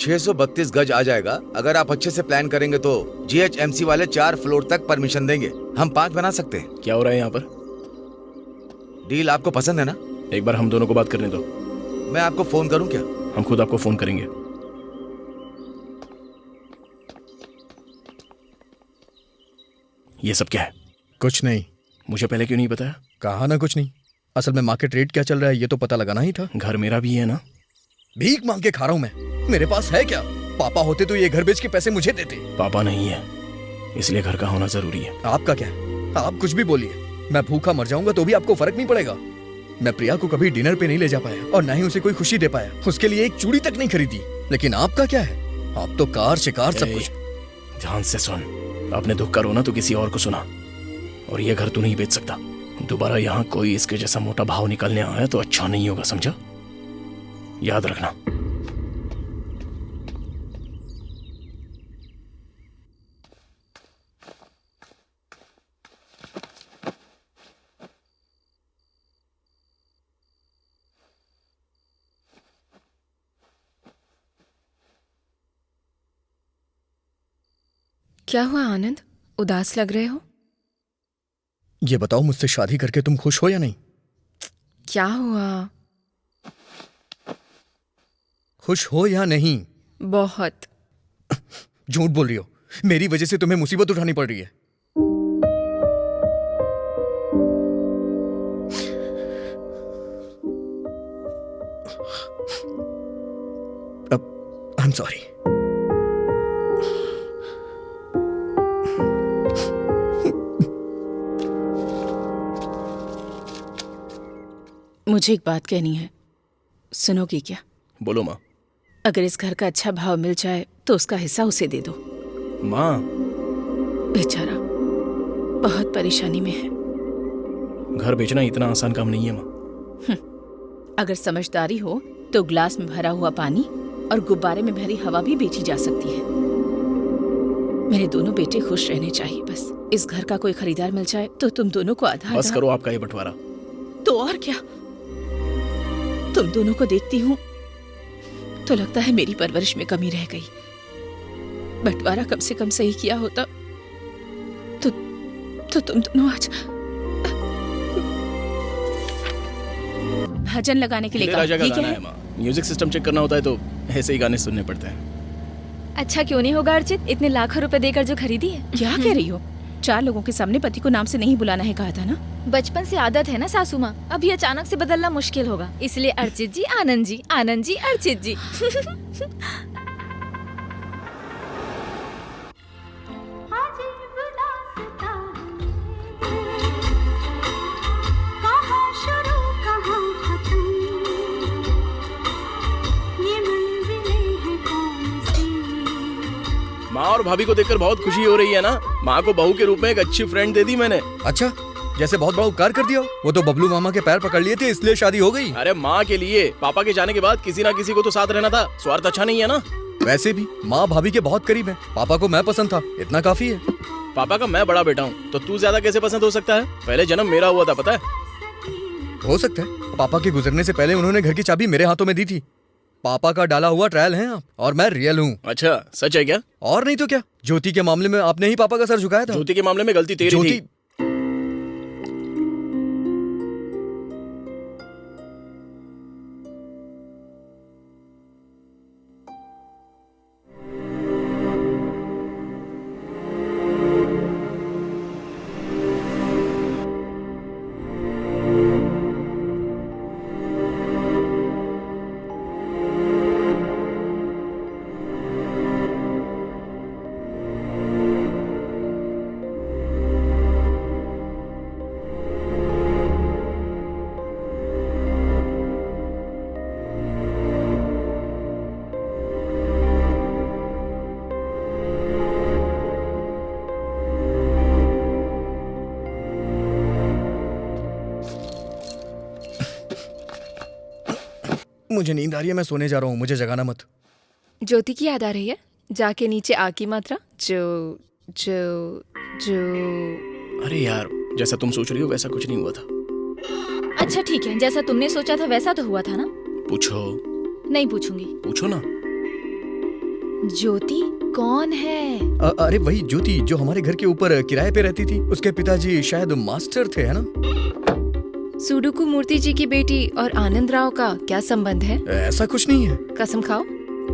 632 गज आ जाएगा। अगर आप अच्छे से प्लान करेंगे तो GHMC वाले 4 फ्लोर तक परमिशन देंगे। हम 5 बना सकते हैं। क्या हो रहा है यहाँ पर? डील आपको पसंद है ना? एक बार हम दोनों को बात करने दो। मैं आपको फोन करूं क्या? हम खुद आपको फोन करेंगे। ये सब क्या है? कुछ नहीं। मुझे पहले क्यों नहीं बताया? कहा ना कुछ नहीं। असल में मार्केट रेट क्या चल रहा है ये तो पता लगाना ही था। घर मेरा भी है ना। भीख मांग के खा रहा हूं मैं। मेरे पास है क्या? पापा होते तो ये घर बेच के पैसे मुझे देते। पापा नहीं है, इसलिए घर का होना जरूरी है। आपका क्या है? आप कुछ भी बोलिए, मैं भूखा मर जाऊंगा तो भी आपको फर्क नहीं पड़ेगा। मैं प्रिया को कभी डिनर पे नहीं ले जा पाया और ना ही उसे कोई खुशी दे पाया। उसके लिए एक चूड़ी तक नहीं खरीदी। लेकिन आपका क्या है? आप तो कार शिकार सब कुछ। ध्यान से सुन, अपने दुख का रोना तो किसी और को सुना, और ये घर तू नहीं बेच सकता। दोबारा यहाँ कोई इसके जैसा मोटा भाव निकलने आया तो अच्छा नहीं होगा, समझा? याद रखना। क्या हुआ आनंद, उदास लग रहे हो? ये बताओ, मुझसे शादी करके तुम खुश हो या नहीं? क्या हुआ? खुश हो या नहीं? बहुत। झूठ बोल रही हो। मेरी वजह से तुम्हें मुसीबत उठानी पड़ रही है। आई एम सॉरी। मुझे एक बात कहनी है, सुनोगी क्या? बोलो माँ। अगर इस घर का अच्छा भाव मिल जाए तो उसका हिस्सा उसे दे दो। माँ, बेचारा बहुत परेशानी में है। घर बेचना इतना आसान काम नहीं है माँ। अगर समझदारी हो तो ग्लास में भरा हुआ पानी और गुब्बारे में भरी हवा भी बेची जा सकती है। मेरे दोनों बेटे खुश रहने चाहिए। बस इस घर का कोई खरीदार मिल जाए तो तुम दोनों को आधा बस करो आपका ये बंटवारा। तो और क्या, तुम दोनों को देखती हूँ तो लगता है मेरी परवरिश में कमी रह गई। बंटवारा कम से कम सही किया होता तो तुम दोनों आज भजन लगाने के लिए कहा। जगह गाना है माँ। म्यूजिक सिस्टम चेक करना होता है तो ऐसे ही गाने सुनने पड़ते हैं। अच्छा क्यों नहीं होगा अर्चित, इतने लाखों रुपए देकर जो खरीदी है। क्या कह रही हो? 4 लोगों के सामने पति को नाम से नहीं बुलाना है कहा था ना। बचपन से आदत है ना सासू माँ, अभी अचानक से बदलना मुश्किल होगा। इसलिए अर्चित जी आनंद जी, आनंद जी अर्चित जी। माँ और भाभी को देखकर बहुत खुशी हो रही है ना। माँ को बहू के रूप में एक अच्छी फ्रेंड दे दी मैंने। अच्छा, जैसे बहुत बड़ा उपकार कर दिया। वो तो बबलू मामा के पैर पकड़ लिए थे इसलिए शादी हो गई। अरे माँ के लिए पापा के जाने के बाद किसी ना किसी को तो साथ रहना था। स्वार्थ अच्छा नहीं है ना। वैसे भी माँ भाभी के बहुत करीब है। पापा को मैं पसंद था, इतना काफी है। पापा का मैं बड़ा बेटा हूँ तो तू ज्यादा कैसे पसंद हो सकता है? पहले जन्म मेरा हुआ था, पता है? हो सकता है। पापा के गुजरने से पहले उन्होंने घर की चाबी मेरे हाथों में दी थी। पापा का डाला हुआ ट्रायल है आप, और मैं रियल हूँ। अच्छा, सच है क्या? और नहीं तो क्या। ज्योति के मामले में आपने ही पापा का सर झुकाया था। ज्योति के मामले में गलती तेरी थी। मुझे नींद आ रही है, मैं सोने जा रहा हूँ, मुझे जगाना मत। ज्योति की याद आ रही है? जाके नीचे आ की मात्रा जो जो जो। अरे यार, जैसा तुम सोच रही हो वैसा कुछ नहीं हुआ था। अच्छा ठीक है, जैसा तुमने सोचा था वैसा तो हुआ था ना? पूछो। नहीं पूछूंगी। पूछो ना। ज्योति कौन है? अरे वही ज्योति जो हमारे घर के ऊपर किराए पे रहती थी। उसके पिताजी शायद मास्टर थे, है ना? सुडोकू मूर्ति जी की बेटी और आनंद राव का क्या संबंध है? ऐसा कुछ नहीं है। कसम खाओ।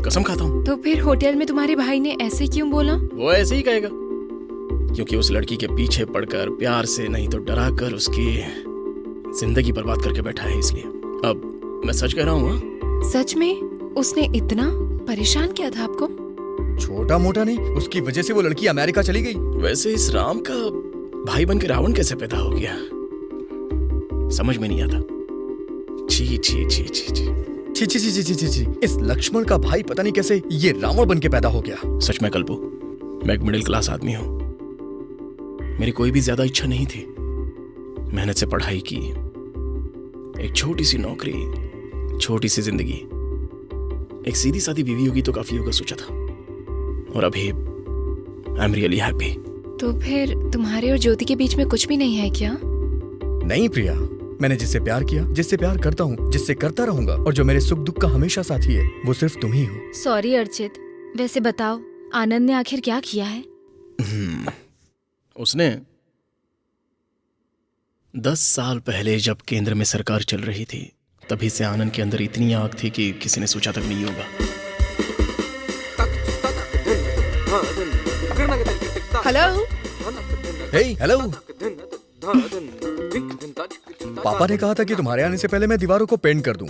कसम खाता हूँ। तो फिर होटल में तुम्हारे भाई ने ऐसे क्यों बोला? वो ऐसे ही कहेगा, क्योंकि उस लड़की के पीछे पड़कर प्यार से नहीं तो डरा कर उसकी जिंदगी बर्बाद करके बैठा है, इसलिए। अब मैं सच कह रहा हूँ। सच में उसने इतना परेशान किया था आपको? छोटा मोटा नहीं, उसकी वजह से वो लड़की अमेरिका चली गई। वैसे इस राम का भाई बन के रावण कैसे पैदा हो गया, समझ में नहीं आता। छी छी छी छी छी छी छी छी छी छी छी। इस लक्ष्मण का भाई पता नहीं कैसे ये रावण बन के पैदा हो गया। सच में कल्पू, मैं एक मिडिल क्लास आदमी हूँ। मेरी कोई भी ज्यादा इच्छा नहीं थी। मेहनत से पढ़ाई की, एक छोटी सी नौकरी, छोटी सी जिंदगी, एक सीधी सादी बीवी होगी तो काफी होगा सोचा था, और अभी आई एम रियली हैप्पी। तो फिर तुम्हारे और ज्योति के बीच में कुछ भी नहीं है क्या? नहीं प्रिया, मैंने जिससे प्यार किया, जिससे प्यार करता हूँ, जिससे करता रहूंगा, और जो मेरे सुख दुख का हमेशा साथी है, वो सिर्फ तुम ही हो। सॉरी अर्चित, वैसे बताओ आनंद ने आखिर क्या किया है? उसने 10 साल पहले जब केंद्र में सरकार चल रही थी, तभी से आनंद के अंदर इतनी आग थी कि किसी ने सोचा तक नहीं होगा। हेलो। हे हेलो। पापा ने कहा था कि तुम्हारे आने से पहले मैं दीवारों को पेंट कर दूं।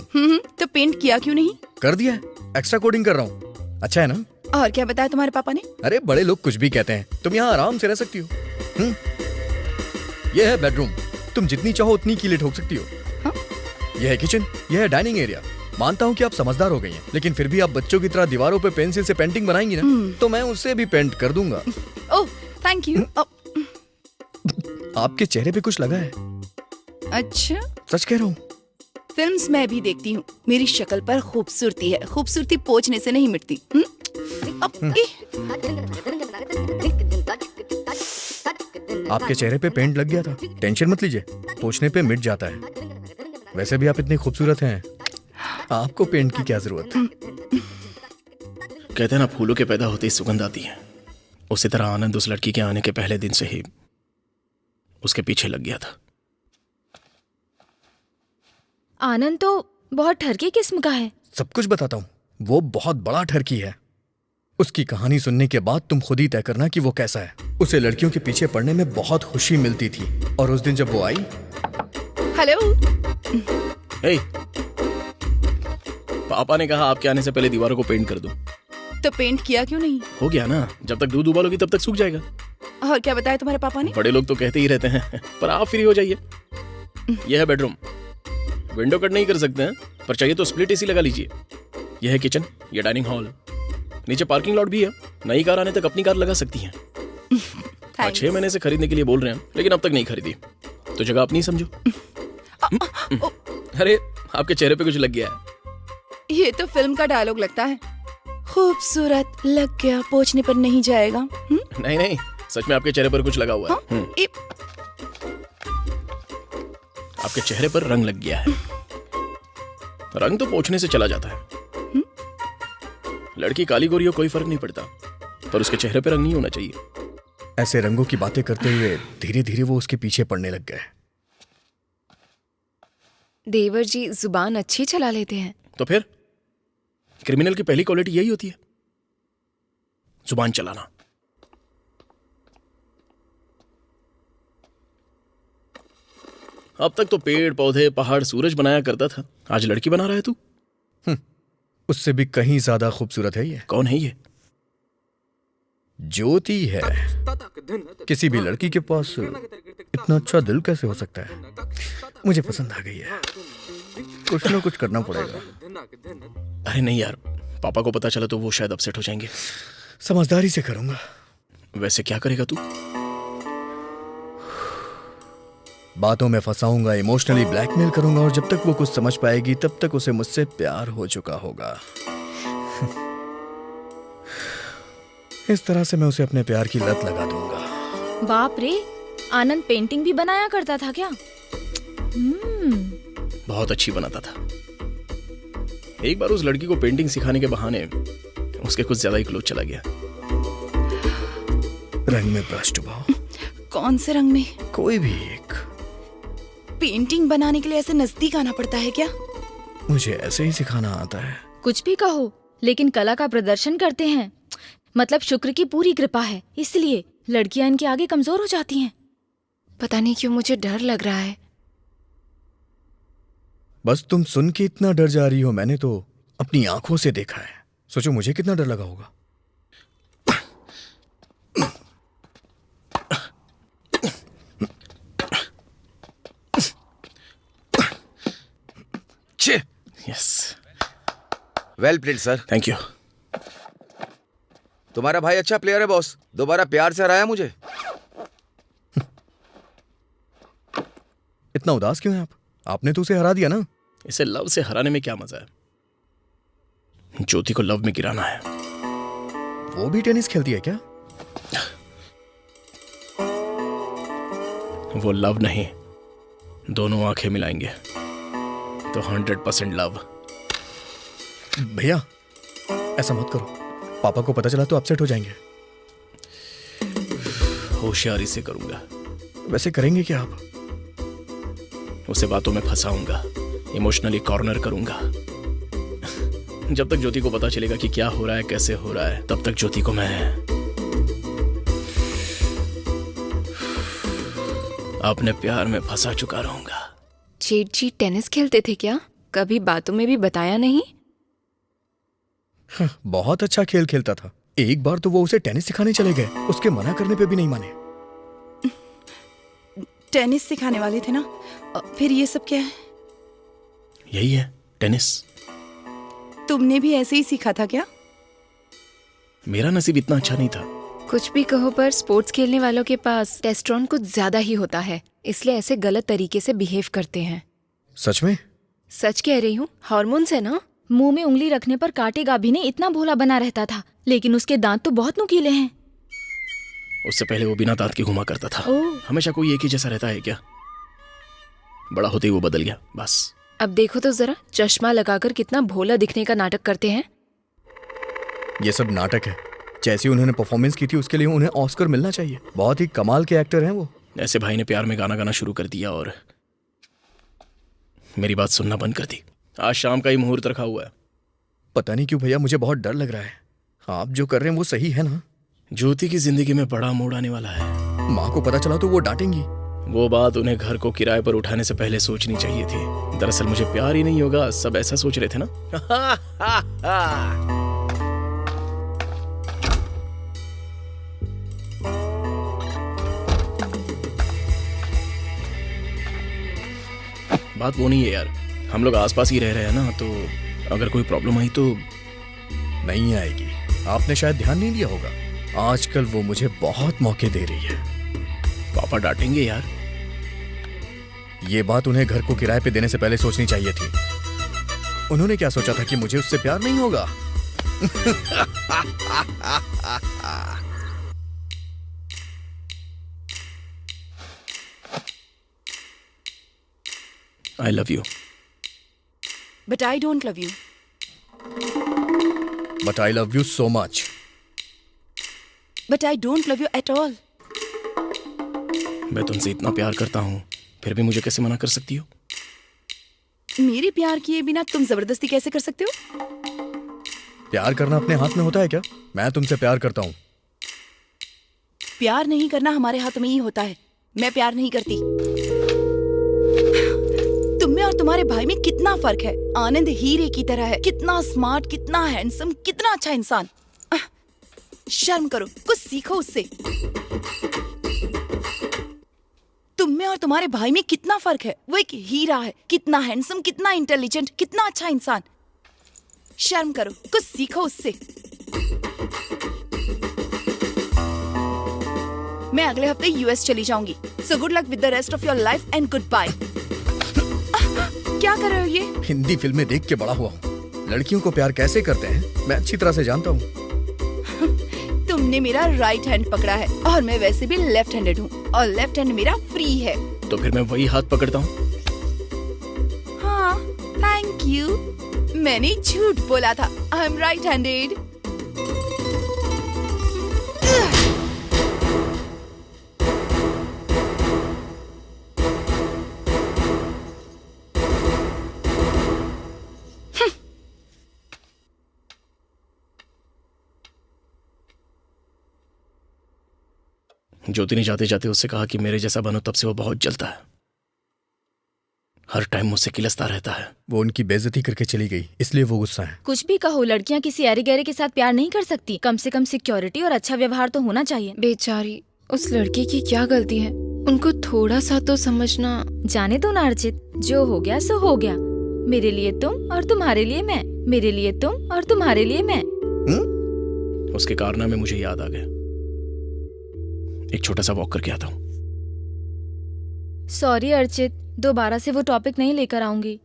तो पेंट किया क्यों नहीं? कर दिया है, एक्स्ट्रा कोडिंग कर रहा हूँ। अच्छा है ना? और क्या बताया तुम्हारे पापा ने? अरे बड़े लोग कुछ भी कहते हैं, तुम यहाँ आराम से रह सकती हो। ये है बेडरूम, तुम जितनी चाहो उतनी कीलें ठोक सकती हो। हाँ? यह है किचन, यह है डाइनिंग एरिया। मानता हूँ कि आप समझदार हो गई हैं, लेकिन फिर भी आप बच्चों की तरह दीवारों पे पेंसिल से पेंटिंग बनाएंगी ना, तो मैं उससे भी पेंट कर दूंगा। Oh thank you. आपके चेहरे पे कुछ लगा है? अच्छा, सच कह रहा हूँ। फिल्म्स मैं भी देखती हूँ, मेरी शक्ल पर खूबसूरती है, खूबसूरती पोंछने से नहीं मिटती। आपके चेहरे पे पेंट लग गया था, टेंशन मत लीजिए, पोंछने पे मिट जाता है। वैसे भी आप इतनी खूबसूरत हैं, आपको पेंट की क्या जरूरत है? कहते हैं ना, फूलों के पैदा होते ही सुगंध आती है। उसी तरह आनंद उस लड़की के आने के पहले दिन से ही उसके पीछे लग गया था। आनंद तो बहुत ठरकी किस्म का है। सब कुछ बताता हूँ, वो बहुत बड़ा ठरकी है। उसकी कहानी सुनने के बाद तुम खुद ही तय करना कि वो कैसा है। उसे लड़कियों के पीछे पड़ने में बहुत खुशी मिलती थी, और उस दिन जब वो आई। हेलो। हे, पापा ने कहा आपके आने से पहले दीवारों को पेंट कर दूं। तो पेंट किया क्यों नहीं? हो गया ना, जब तक दूध उबालोगी तब तक सूख जाएगा। और क्या बताया तुम्हारे पापा ने? बड़े लोग तो कहते ही रहते हैं, पर आप फ्री हो जाइए। यह है बेडरूम, विंडो कट नहीं कर सकते हैं, पर चाहिए तो स्प्लिट एसी लगा लीजिए। यह है किचन, यह डाइनिंग हॉल, नीचे पार्किंग लॉट भी है। नई कार आने तक अपनी कार लगा सकती हैं। 6 महीने से खरीदने के लिए बोल रहे हैं, लेकिन अब तक नहीं खरीदी, तो जगह अपनी समझो। अरे आपके चेहरे पे कुछ लग गया है। ये तो फिल्म का डायलॉग लगता है। खूबसूरत लग गया, पोंछने पर नहीं जाएगा। नहीं नहीं, सच में आपके चेहरे पर कुछ लगा हुआ है। आपके चेहरे पर रंग लग गया है। रंग तो पोंछने से चला जाता है। लड़की काली गोरी हो कोई फर्क नहीं पड़ता, पर उसके चेहरे पर रंग नहीं होना चाहिए। ऐसे रंगों की बातें करते हुए धीरे धीरे वो उसके पीछे पड़ने लग गए। देवर जी जुबान अच्छी चला लेते हैं। तो फिर क्रिमिनल की पहली क्वालिटी यही होती है, जुबान चलाना। अब तक तो पेड़ पौधे पहाड़ सूरज बनाया करता था, आज लड़की बना रहा है तू। उससे भी कहीं ज्यादा खूबसूरत है ये। कौन है ये? ज्योति है। किसी भी लड़की के पास इतना अच्छा दिल कैसे हो सकता है? मुझे पसंद आ गई है, कुछ ना कुछ करना पड़ेगा। अरे नहीं यार, पापा को पता चला तो वो शायद अपसेट हो जाएंगे। समझदारी से करूंगा। वैसे क्या करेगा तू? बातों में फंसाऊंगा, इमोशनली ब्लैकमेल करूंगा, और जब तक वो कुछ समझ पाएगी तब तक उसे मुझसे प्यार हो चुका होगा। इस तरह से मैं उसे अपने प्यार की लत लगा दूंगा। बाप रे, आनंद पेंटिंग भी बनाया करता था क्या? बहुत अच्छी बनाता था। एक बार उस लड़की को पेंटिंग सिखाने के बहाने उसके कुछ ज्यादा ही क्लोज चला गया। रंग में ब्रश डुबाओ, कौन से रंग में? कोई भी एक। पेंटिंग बनाने के लिए ऐसे नजदीक आना पड़ता है क्या? मुझे ऐसे ही सिखाना आता है। कुछ भी कहो, लेकिन कला का प्रदर्शन करते हैं। मतलब शुक्र की पूरी कृपा है, इसलिए लड़कियां इनके आगे कमजोर हो जाती हैं। पता नहीं क्यों मुझे डर लग रहा है। बस तुम सुन के इतना डर जा रही हो, मैंने तो अपनी आंखों से देखा है। सोचो मुझे कितना डर लगा होगा। Yes, well played sir. Thank you. तुम्हारा भाई अच्छा प्लेयर है बॉस, दोबारा प्यार से हराया मुझे। इतना उदास क्यों हैं आप? आपने तो उसे हरा दिया ना। इसे लव से हराने में क्या मजा है? ज्योति को लव में गिराना है। वो भी टेनिस खेलती है क्या? वो लव नहीं, दोनों आंखें मिलाएंगे तो 100% लव। भैया ऐसा मत करो, पापा को पता चला तो अपसेट हो जाएंगे। होशियारी से करूंगा। वैसे करेंगे क्या आप? उसे बातों में फंसाऊंगा, इमोशनली कॉर्नर करूंगा। जब तक ज्योति को पता चलेगा कि क्या हो रहा है, कैसे हो रहा है, तब तक ज्योति को मैं अपने प्यार में फंसा चुका रहूंगा। जेठ जी टेनिस खेलते थे क्या? कभी बातों में भी बताया नहीं। बहुत अच्छा खेल खेलता था। एक बार तो वो उसे टेनिस सिखाने चले गए, उसके मना करने पे भी नहीं माने। टेनिस सिखाने वाले थे ना? फिर ये सब क्या है? यही है टेनिस। तुमने भी ऐसे ही सीखा था क्या? मेरा नसीब इतना अच्छा नहीं था। कुछ भी कहो, पर स्पोर्ट्स खेलने वालों के पास टेस्टोस्टेरोन कुछ ज्यादा ही होता है, इसलिए ऐसे गलत तरीके से बिहेव करते हैं। सच में? सच कह रही हूँ, हार्मोन्स है ना। मुंह में उंगली रखने पर काटेगा भी नहीं, इतना भोला बना रहता था, लेकिन उसके दांत तो बहुत नुकीले हैं। उससे पहले वो बिना दांत के घुमा करता था। हमेशा कोई एक ही जैसा रहता है क्या? बड़ा होते ही वो बदल गया बस। अब देखो तो जरा, चश्मा लगाकर कितना भोला दिखने का नाटक करते हैं। ये सब नाटक है। जैसी उन्होंने परफॉर्मेंस की थी उसके लिए उन्हें ऑस्कर मिलना चाहिए। बहुत ही कमाल के एक्टर हैं वो। ऐसे भाई ने प्यार में गाना गाना शुरू कर दिया और मेरी बात सुनना बंद कर दी। आज शाम का ही मुहूर्त रखा हुआ है। पता नहीं क्यों भैया, मुझे बहुत डर लग रहा है। आप जो कर रहे हैं वो सही है ना? ज्योति की जिंदगी में बड़ा मोड़ आने वाला है। माँ को पता चला तो वो डांटेंगी। वो बात उन्हें घर को किराए पर उठाने से पहले सोचनी चाहिए थी। दरअसल मुझे प्यार ही नहीं होगा, सब ऐसा सोच रहे थे ना। बात वो नहीं है यार, हम लोग आसपास ही रह रहे हैं ना, तो अगर कोई प्रॉब्लम आई तो। नहीं आएगी। आपने शायद ध्यान नहीं दिया होगा, आजकल वो मुझे बहुत मौके दे रही है। पापा डांटेंगे यार। ये बात उन्हें घर को किराए पे देने से पहले सोचनी चाहिए थी। उन्होंने क्या सोचा था कि मुझे उससे प्यार नहीं होगा? I love you. But I don't love you. But I love you so much. But I don't love you at all. मैं तुमसे इतना प्यार करता हूँ, फिर भी मुझे कैसे मना कर सकती हो? मेरे प्यार किए बिना तुम जबरदस्ती कैसे कर सकते हो? प्यार करना अपने हाथ में होता है क्या? मैं तुमसे प्यार करता हूँ। प्यार नहीं करना हमारे हाथ में ही होता है। मैं प्यार नहीं करती। तुम में और तुम्हारे भाई में कितना फर्क है। आनंद हीरे की तरह है, कितना स्मार्ट, कितना हैंडसम, कितना अच्छा इंसान। शर्म करो, कुछ सीखो उससे। तुम में और तुम्हारे भाई में कितना फर्क है। वो एक हीरा है, कितना हैंडसम, कितना इंटेलिजेंट, कितना अच्छा इंसान। शर्म करो, कुछ सीखो उससे। मैं अगले हफ्ते यूएस चली जाऊंगी। So good luck with the rest of your life and goodbye. क्या कर रहे हो ये? हिंदी फिल्में देख के बड़ा हुआ हूँ। लड़कियों को प्यार कैसे करते हैं मैं अच्छी तरह से जानता हूँ। तुमने मेरा राइट हैंड पकड़ा है और मैं वैसे भी लेफ्ट हैंडेड हूँ और लेफ्ट हैंड मेरा फ्री है। तो फिर मैं वही हाथ पकड़ता हूँ। हाँ, थैंक यू। मैंने झूठ बोला था। I am right handed. Jyoti ने जाते जाते उससे कहा कि मेरे जैसा बनो, तब से वो बहुत जलता है, हर टाइम मुझसे किलसता रहता है। वो उनकी बेइज्जती करके चली गई, इसलिए वो गुस्सा है। कुछ भी कहो, लड़कियां किसी ऐरे गहरे के साथ प्यार नहीं कर सकती। कम से कम सिक्योरिटी और अच्छा व्यवहार तो होना चाहिए। बेचारी, उस लड़की की क्या गलती है? उनको थोड़ा सा तो समझना। जाने दो ना अर्चित, जो हो गया सो हो गया। मेरे लिए तुम और तुम्हारे लिए मैं, मेरे लिए तुम और तुम्हारे लिए मैं। उसके कारनामे मुझे याद आ गए। एक छोटा सा वॉक करके आता हूँ। सॉरी अर्चित, दोबारा से वो टॉपिक नहीं लेकर आऊंगी।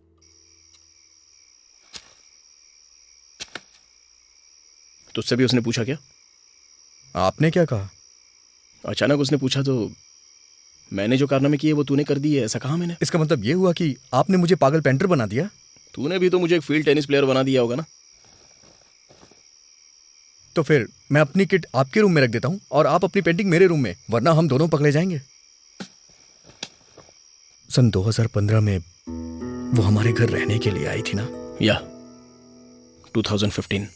तुझसे भी उसने पूछा क्या? आपने क्या कहा? अचानक उसने पूछा तो मैंने जो कारनामे किए वो तूने कर दिए, ऐसा कहा मैंने? इसका मतलब ये हुआ कि आपने मुझे पागल पेंटर बना दिया? तूने भी तो मुझे एक फील्ड टेनिस प्लेयर बना दिया होगा ना। तो फिर मैं अपनी किट आपके रूम में रख देता हूँ और आप अपनी पेंटिंग मेरे रूम में, वरना हम दोनों पकड़े जाएंगे। सन 2015 में वो हमारे घर रहने के लिए आई थी ना? या 2015।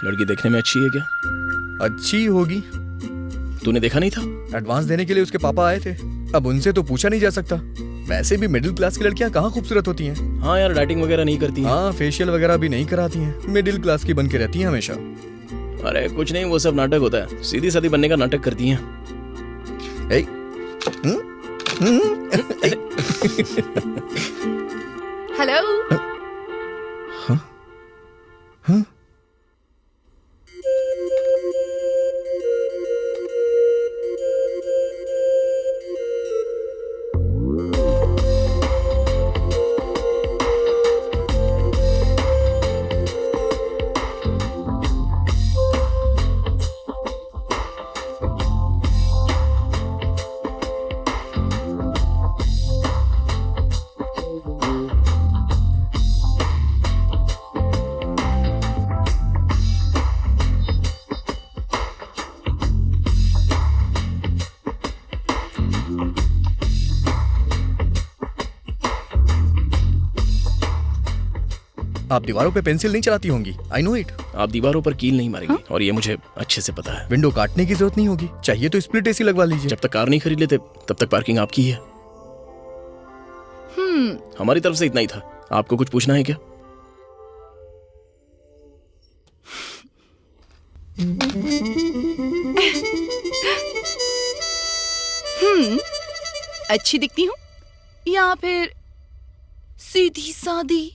लड़की देखने में अच्छी है क्या? अच्छी होगी। तूने देखा नहीं था? एडवांस देने के लिए उसके पापा आए थे, अब उनसे तो पूछा नहीं जा सकता। वैसे भी मिडिल क्लास की लड़कियां कहाँ खूबसूरत होती हैं। हाँ यार, डाइटिंग वगैरह नहीं करती हैं। हाँ, फेशियल वगैरह भी नहीं कराती हैं, मिडिल क्लास की बन के रहती हैं हमेशा। अरे कुछ नहीं, वो सब नाटक होता है। सीधी सादी बनने का नाटक करती हैं। ए, हेलो। हाँ? आप दीवारों पे पेंसिल नहीं चलाती होंगी, आई नो इट। आप दीवारों पर कील नहीं मारेंगे, और ये मुझे अच्छे से पता है। विंडो काटने की जरूरत नहीं होगी, चाहिए तो स्प्लिट एसी लगवा लीजिए। जब तक कार नहीं खरीद लेते तब तक पार्किंग आपकी है। हमारी तरफ से इतना ही था। आपको कुछ पूछना है क्या? अच्छी दिखती हूँ या फिर सीधी सादी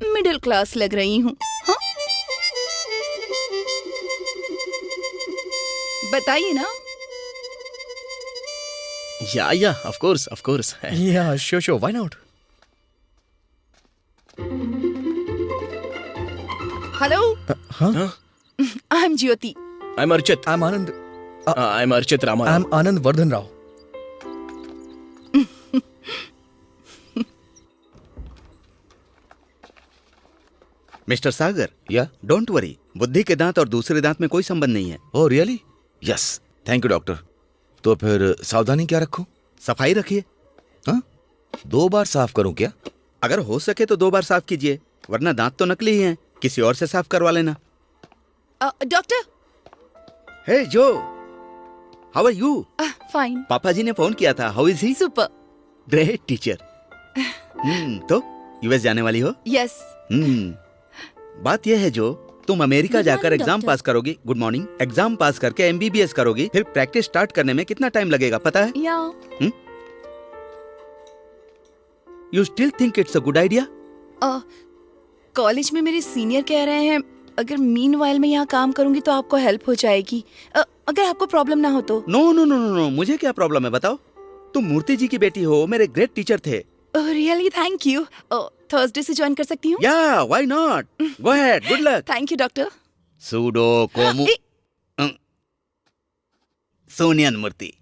मिडिल क्लास लग रही हूँ? हाँ, बताइए ना। Yeah of course. Yeah sure, why not. Hello, हाँ, I am Jyoti. I am Archit. I am Anand. I am Archit Rama. I am Anand Vardhan Rao. Mister Sagar, yeah don't worry, बुद्धि के दांत और दूसरे दांत में कोई संबंध नहीं है। Oh really? Yes, thank you doctor. तो फिर सावधानी क्या रखूं? सफाई रखिए। हाँ, 2 बार साफ करूं क्या? अगर हो सके तो 2 बार साफ कीजिए, वरना दांत तो नकली ही हैं, किसी और से साफ करवा लेना। डॉक्टर। हे जो, हाउ आर यू? फाइन। पापा जी ने फोन किया था, how is he? Super. Great teacher. तो यूएस जाने वाली हो? यस। बात यह है जो, तुम अमेरिका Good जाकर morning, एग्जाम doctor. पास करोगी। Good morning. एग्जाम पास करके एमबीबीएस करोगी, फिर प्रैक्टिस स्टार्ट करने में कितना टाइम लगेगा पता है? या you still think it's a good idea? College में मेरे सीनियर कह रहे हैं अगर मीनवाइल में यहाँ काम करूंगी तो आपको हेल्प हो जाएगी, अगर आपको प्रॉब्लम ना हो तो। No no no no no, मुझे क्या प्रॉब्लम है बताओ। तुम मूर्ति जी की बेटी हो, मेरे ग्रेट टीचर थे। Really thank you. थर्सडे से ज्वाइन कर सकती हूँ? Yeah why not, go ahead, good luck. Thank you doctor. सूडो कोमु सोनियन मूर्ति।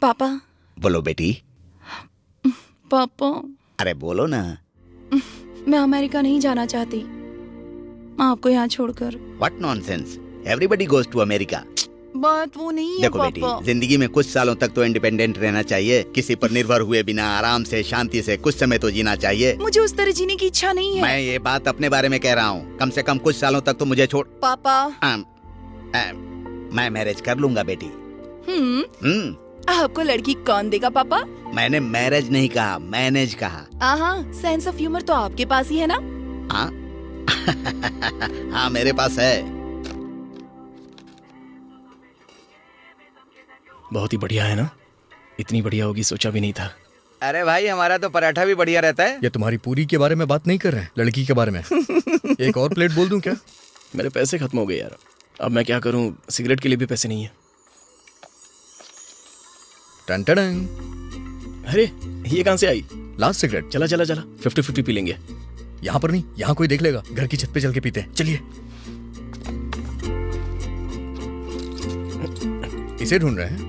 पापा। बोलो बेटी। पापा, अरे बोलो ना। मैं अमेरिका नहीं जाना चाहती आपको यहाँ छोड़कर। What nonsense, everybody goes to America. बात वो नहीं है देखो बेटी, पापा। जिंदगी में कुछ सालों तक तो इंडिपेंडेंट रहना चाहिए, किसी पर निर्भर हुए बिना आराम से शांति से कुछ समय तो जीना चाहिए। मुझे उस तरह जीने की इच्छा नहीं है। मैं ये बात अपने बारे में कह रहा हूँ, कम से कम कुछ सालों तक तो मुझे छोड़। पापा मैं मैरिज कर लूंगा बेटी। आपको लड़की कौन देगा पापा? मैंने मैरिज नहीं कहा, मैनेज कहा। सेंस ऑफ ह्यूमर तो आपके पास ही है ना? हाँ हाँ मेरे पास है। बहुत ही बढ़िया है ना, इतनी बढ़िया होगी सोचा भी नहीं था। अरे भाई हमारा तो पराठा भी बढ़िया रहता है। ये तुम्हारी पूरी के बारे में बात नहीं कर रहे हैं, लड़की के बारे में। एक और प्लेट बोल दूं क्या? मेरे पैसे खत्म हो गए यार, अब मैं क्या करूं, सिगरेट के लिए भी पैसे नहीं है। टन टन। अरे ये कहां से आई? Last cigarette. चला चला चला 50-50 पी लेंगे। यहाँ पर नहीं, यहाँ कोई देख लेगा, घर की छत पे चल के पीते हैं, चलिए। इसे ढूंढ रहे हैं?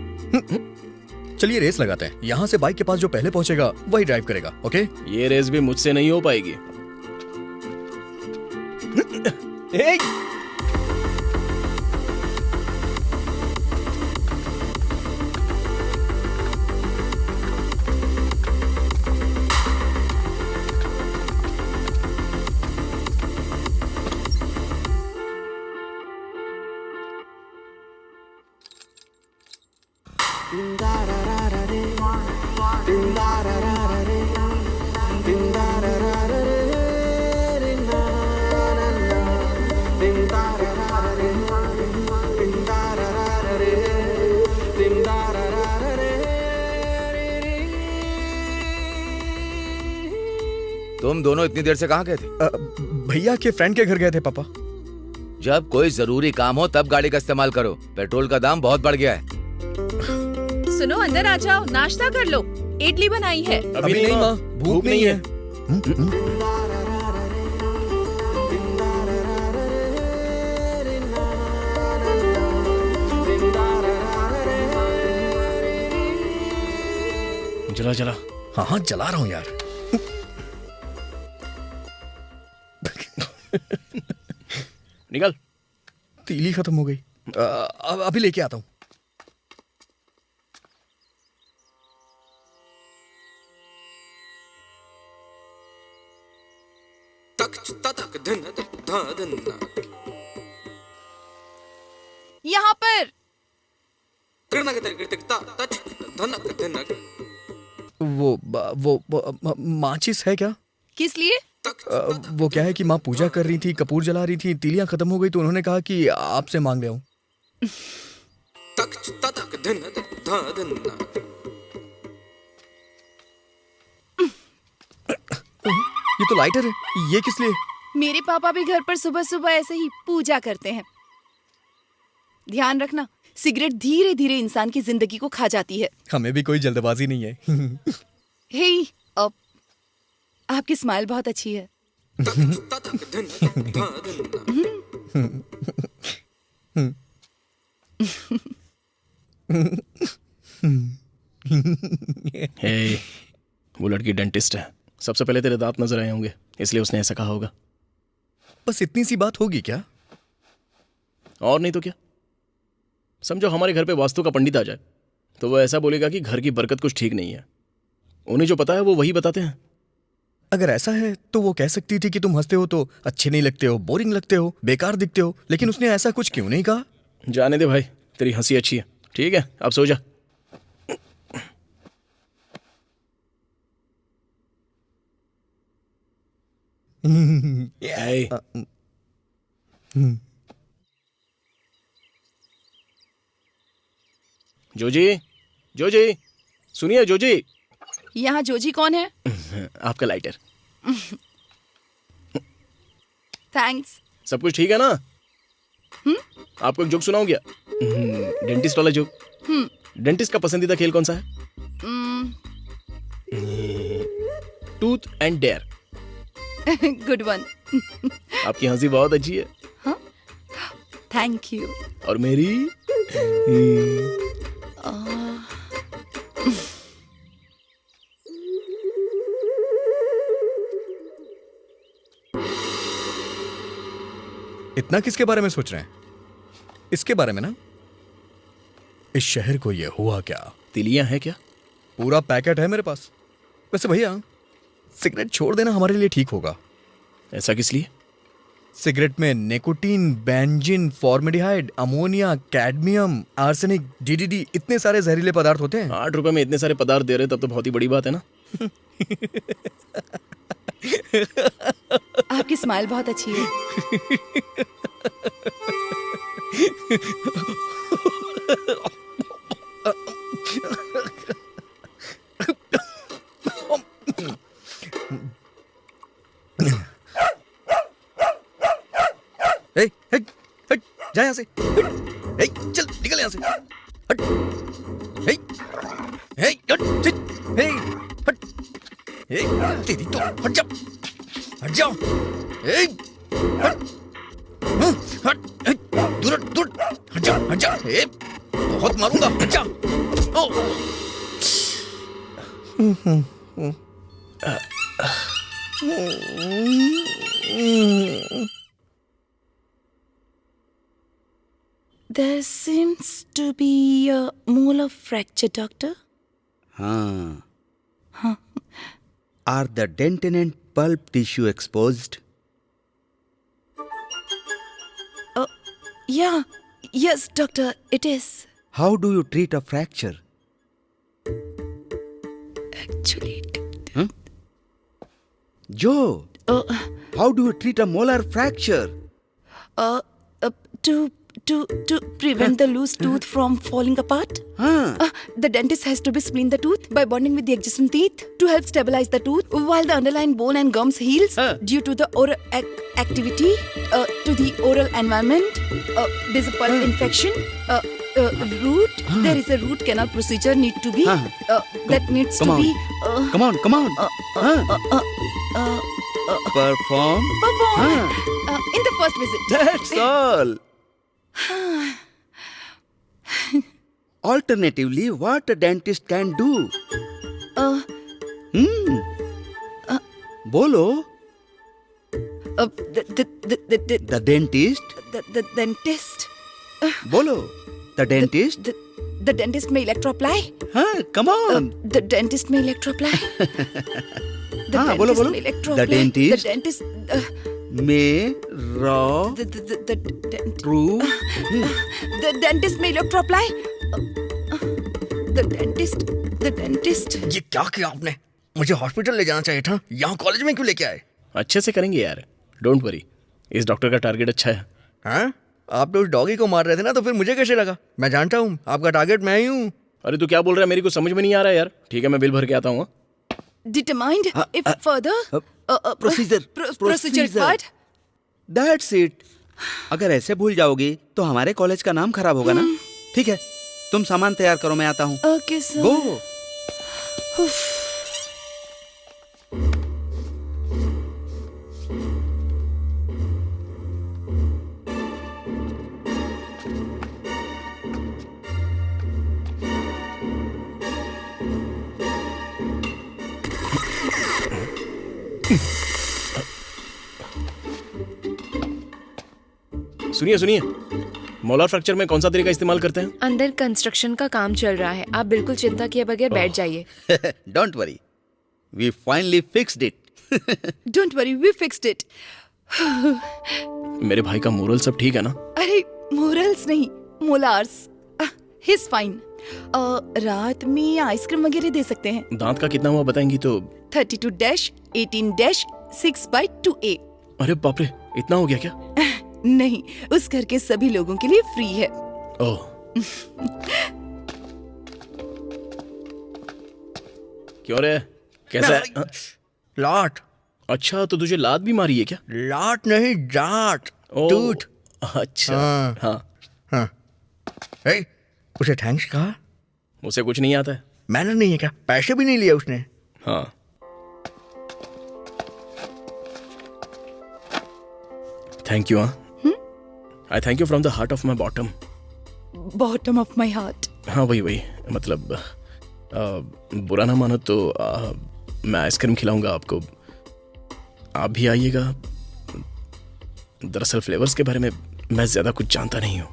चलिए रेस लगाते हैं, यहाँ से बाइक के पास जो पहले पहुंचेगा वही ड्राइव करेगा। ओके? ये रेस भी मुझसे नहीं हो पाएगी। तुम दोनों इतनी देर से कहाँ गए थे? भैया के फ्रेंड के घर गए थे पापा। जब कोई जरूरी काम हो तब गाड़ी का इस्तेमाल करो, पेट्रोल का दाम बहुत बढ़ गया है। सुनो, अंदर आ जाओ, नाश्ता कर लो, इडली बनाई है। अभी नहीं माँ, भूख नहीं है। जला जला। हाँ हाँ जला रहा हूँ यार। निकल। तीली खत्म हो गई। अभी लेके आता हूँ। यहाँ पर वो माचिस है क्या? किस लिए? वो क्या है कि माँ पूजा कर रही थी, कपूर जला रही थी, तीलियां खत्म हो गई तो उन्होंने कहा कि आपसे मांग ले आऊं। ये तो लाइटर है, ये किस लिए? मेरे पापा भी घर पर सुबह सुबह ऐसे ही पूजा करते हैं। ध्यान रखना, सिगरेट धीरे धीरे इंसान की जिंदगी को खा जाती है। हमें भी कोई जल्दबाजी नहीं है। हे, अब आपकी स्माइल बहुत अच्छी है। हे, वो लड़की डेंटिस्ट है, सबसे पहले तेरे दांत नजर आए होंगे, इसलिए उसने ऐसा कहा होगा। बस इतनी सी बात होगी क्या? और नहीं तो क्या। समझो हमारे घर पे वास्तु का पंडित आ जाए तो वो ऐसा बोलेगा कि घर की बरकत कुछ ठीक नहीं है। उन्हें जो पता है वो वही बताते हैं। अगर ऐसा है तो वो कह सकती थी कि तुम हंसते हो तो अच्छे नहीं लगते हो, बोरिंग लगते हो, बेकार दिखते हो, लेकिन उसने ऐसा कुछ क्यों नहीं कहा? जाने दे भाई, तेरी हंसी अच्छी है। ठीक है, अब सो जा। जोजी, जोजी, सुनिए जोजी। यहाँ जोजी कौन है? आपका लाइटर। थैंक्स। सब कुछ ठीक है ना? आपको एक जोक सुनाऊं क्या? डेंटिस्ट वाला जोक। डेंटिस्ट का पसंदीदा खेल कौन सा है? टूथ एंड डेयर। Good one. आपकी हंसी बहुत अच्छी है। हाँ? Thank you. और मेरी इतना किसके बारे में सोच रहे हैं? इसके बारे में ना? इस शहर को ये हुआ क्या? तिलियां हैं क्या? पूरा पैकेट है मेरे पास। वैसे भैया, सिगरेट छोड़ देना हमारे लिए ठीक होगा। ऐसा किस लिए? सिगरेट में nicotine, benzene, formaldehyde, ammonia, cadmium, arsenic, DDT, इतने सारे जहरीले पदार्थ होते हैं। 8 रुपए में इतने सारे पदार्थ दे रहे तब तो बहुत ही बड़ी बात है ना। आपकी स्माइल बहुत अच्छी है। ए, हट, हट, जा यहाँ से। हट, ए, चल निकल यहाँ से। हट, ए, ए, हट, चल, ए, हट, ए, तेरी तो हट जा, हट जाओ, ए, हट, हट, हट, दूर, दूर, हट जा, ए, बहुत मारूंगा, हट जा। ओ, There seems to be a molar fracture, doctor. हाँ. Are the dentin and pulp tissue exposed? Yeah, yes, doctor, it is. How do you treat a fracture? Actually, Joe, how do you treat a molar fracture? to prevent the loose tooth from falling apart, the dentist has to be spline the tooth by bonding with the adjacent teeth to help stabilize the tooth while the underlying bone and gums heals due to the oral activity to the oral environment. There's a pulp infection. Root. There is a root canal procedure need to be that needs Come to on. be Come on. Perform. in the first visit. That's all. Alternatively, what a dentist can do? Bolo. The The dentist. dentist. Bolo. The dentist. The dentist may electro-apply. Come on. The dentist may electro-apply. Bolo. may electro-apply. The dentist. The dentist. May raw. The True. The dentist may electro-apply. The dentist. ये क्या किया आपने? मुझे hospital ले जाना चाहिए था, यहाँ कॉलेज में क्यों लेके आए? अच्छे से करेंगे यार, डोंट वरी। इस डॉक्टर का टारगेट अच्छा है। हाँ? आप तो उस डॉगी को मार रहे थे ना, तो फिर मुझे कैसे लगा? मैं जानता हूँ आपका टारगेट मैं ही हूँ। अरे तू क्या बोल रहा है, मेरी को समझ में नहीं आ रहा है यार। ठीक है, मैं बिल भर के आता हूँ। Determined if further Procedure. procedure required. That's it. अगर ऐसे भूल जाओगी तो हमारे कॉलेज का नाम खराब होगा ना। ठीक है, तुम सामान तैयार करो, मैं आता हूँ। Okay, sir. गो। सुनिए, मोलार फ्रैक्चर में कौन सा तरीका इस्तेमाल करते हैं? अंदर कंस्ट्रक्शन का काम चल रहा है, आप बिल्कुल चिंता किए बगैर बैठ जाइए। Don't worry. We finally fixed it. Don't worry, we fixed it. मेरे भाई का मोरल सब ठीक है ना? अरे मोरल्स नहीं, मोलार्स. He's fine. रात में आइसक्रीम वगैरह दे सकते हैं. दांत का कितना हुआ बताएंगी तो? 32-18-6/2A. अरे बाप रे, इतना हो गया क्या? नहीं, उस घर के सभी लोगों के लिए फ्री है. ओह। क्यों रे, कैसा है? लाट। अच्छा, तो तुझे लात भी मारी है क्या? लाट नहीं, जाट। ओह, टूट। अच्छा। हाँ। ए, उसे थैंक्स कहा? उसे कुछ नहीं आता है। मैनर नहीं है क्या? पैसे भी नहीं लिए उसने। हाँ। Thank you. I thank you from the heart of my bottom. Bottom of my heart. हाँ, वही मतलब बुरा ना मानो तो मैं आइसक्रीम खिलाऊंगा आपको, आप भी आइएगा। दरअसल फ्लेवर्स के बारे में मैं ज्यादा कुछ जानता नहीं हूँ।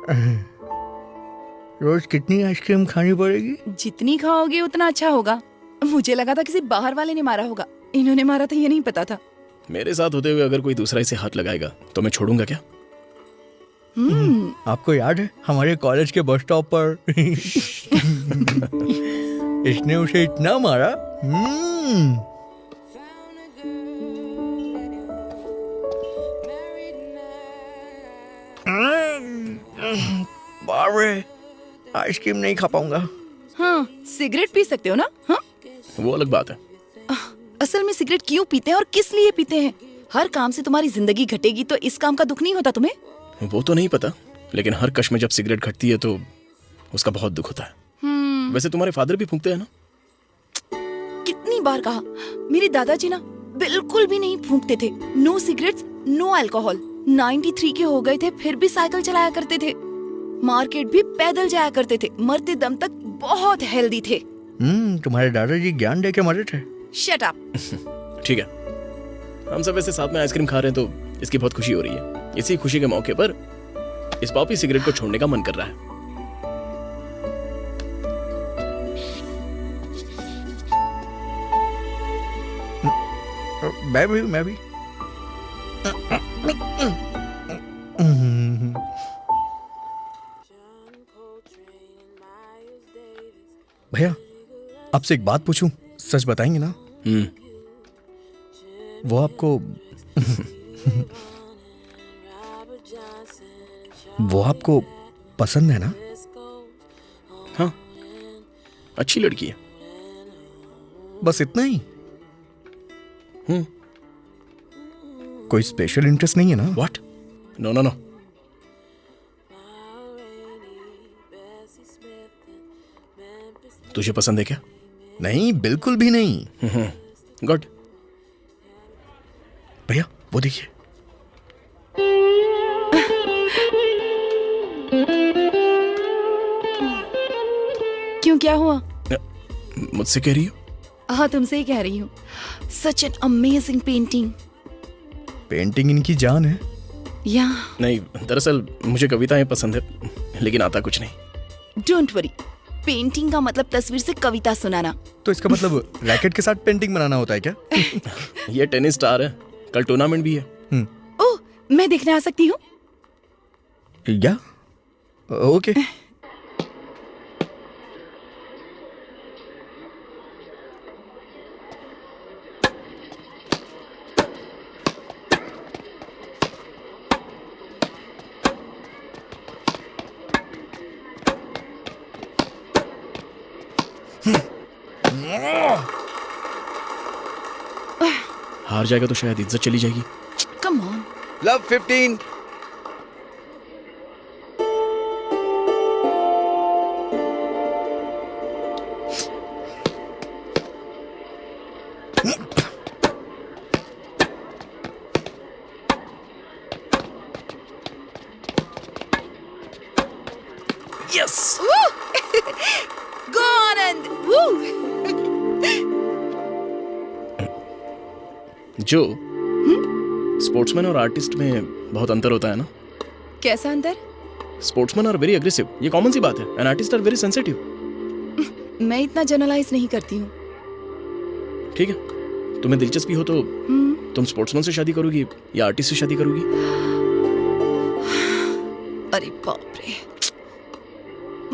रोज कितनी आइसक्रीम खानी पड़ेगी? जितनी खाओगे उतना अच्छा होगा। मुझे लगा था किसी बाहर वाले ने मारा होगा, इन्होंने मारा था ये नहीं पता था। मेरे साथ होते हुए अगर कोई दूसरा इसे हाथ लगाएगा तो मैं छोड़ूंगा क्या? आपको याद है हमारे कॉलेज के बस स्टॉप पर इसने उसे इतना मारा। बाप रे, आइसक्रीम नहीं खा पाऊंगा। हाँ, सिगरेट पी सकते हो ना? हाँ, वो अलग बात है। असल में सिगरेट क्यों पीते हैं और किस लिए पीते हैं? हर काम से तुम्हारी जिंदगी घटेगी तो इस काम का दुख नहीं होता तुम्हें? वो तो नहीं पता, लेकिन हर कश में जब सिगरेट घटती है तो उसका बहुत दुख होता है। वैसे तुम्हारे फादर भी फूंकते हैं ना? कितनी बार कहा, मेरे दादाजी ना बिल्कुल भी नहीं फूंकते थे। No cigarettes, no alcohol. 93 के हो गए थे फिर भी साइकिल चलाया करते थे। मार्केट भी पैदल जाया करते थे। मरते दम तक बहुत हेल्दी थे। तुम्हारे दादाजी ज्ञान दे के मरे थे। Shut up. ठीक है, हम सब ऐसे साथ में आइसक्रीम खा रहे हैं तो इसकी बहुत खुशी हो रही है। इसी खुशी के मौके पर इस पॉपी सिगरेट को छोड़ने का मन कर रहा है। मैं भी भैया, आपसे एक बात पूछूं, सच बताएंगे ना? वो आपको वो आपको पसंद है ना? हाँ, अच्छी लड़की है। बस इतना ही? कोई स्पेशल इंटरेस्ट नहीं है ना? व्हाट? No no no. तुझे पसंद है क्या? नहीं, बिल्कुल भी नहीं। गुड। भैया वो देखिए। क्यों, क्या हुआ? मुझसे कह रही हो? हाँ, तुमसे ही कह रही हूँ। Such an amazing painting. Painting इनकी जान है। या नहीं, दरअसल मुझे कविताएं पसंद है, लेकिन आता कुछ नहीं। डोंट वरी, पेंटिंग का मतलब तस्वीर से कविता सुनाना। तो इसका मतलब रैकेट के साथ पेंटिंग बनाना होता है क्या? ये टेनिस स्टार है, कल टूर्नामेंट भी है। ओह, मैं देखने आ सकती हूँ? या ओके। हार जाएगा तो शायद इज्जत चली जाएगी। Come on. लव 15। यस। गो आनंद। जो स्पोर्ट्समैन और आर्टिस्ट में बहुत अंतर होता है ना? कैसा अंदर? स्पोर्ट्समैन आर वेरी अग्रेसिव, ये कॉमन सी बात है, and artist are very sensitive. मैं इतना जनरलाइज नहीं करती हूँ। ठीक है, तुम्हें दिलचस्पी हो तो तुम स्पोर्ट्समैन से शादी करोगी या आर्टिस्ट से शादी करोगी? अरे बाप रे,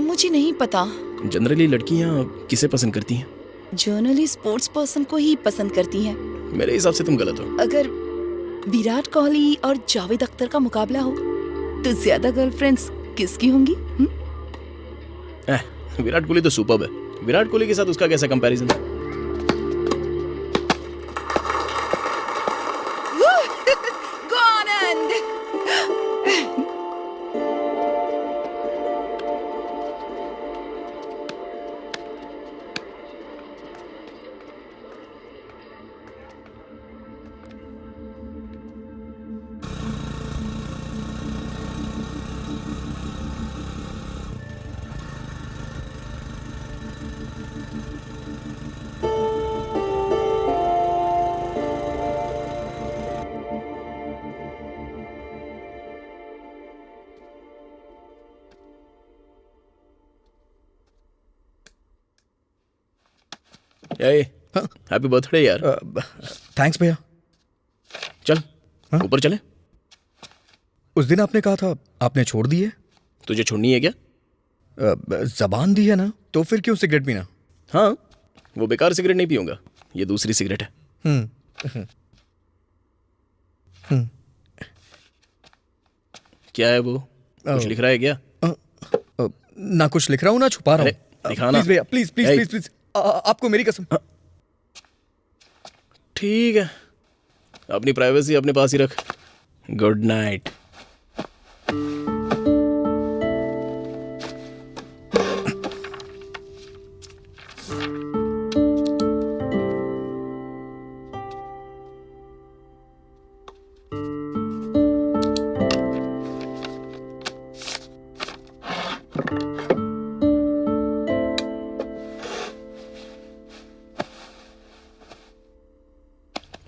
मुझे नहीं पता। जनरली लड़कियां किसे पसंद करती हैं? जर्नली स्पोर्ट्स पर्सन को ही पसंद करती हैं। मेरे हिसाब से तुम गलत हो। अगर विराट कोहली और जावेद अख्तर का मुकाबला हो तो ज्यादा गर्लफ्रेंड्स किसकी होंगी? विराट कोहली तो सुपर्ब है। विराट कोहली के साथ उसका कैसा कंपैरिजन? गो आनंद। हैप्पी बर्थडे यार। थैंक्स भैया। चल ऊपर चले। उस दिन आपने कहा था आपने छोड़ दी है। तुझे छोड़नी है क्या? जबान दी है ना, तो फिर क्यों सिगरेट पीना? हाँ, वो बेकार सिगरेट नहीं पीऊंगा, ये दूसरी सिगरेट है। क्या है वो? कुछ लिख रहा है क्या? ना कुछ लिख रहा हूँ ना छुपा रहा हूँ। दिखाना। प्लीज भैया, please please Hey. Please please, आपको मेरी कसम। ठीक है, अपनी प्राइवेसी अपने पास ही रख। Good night.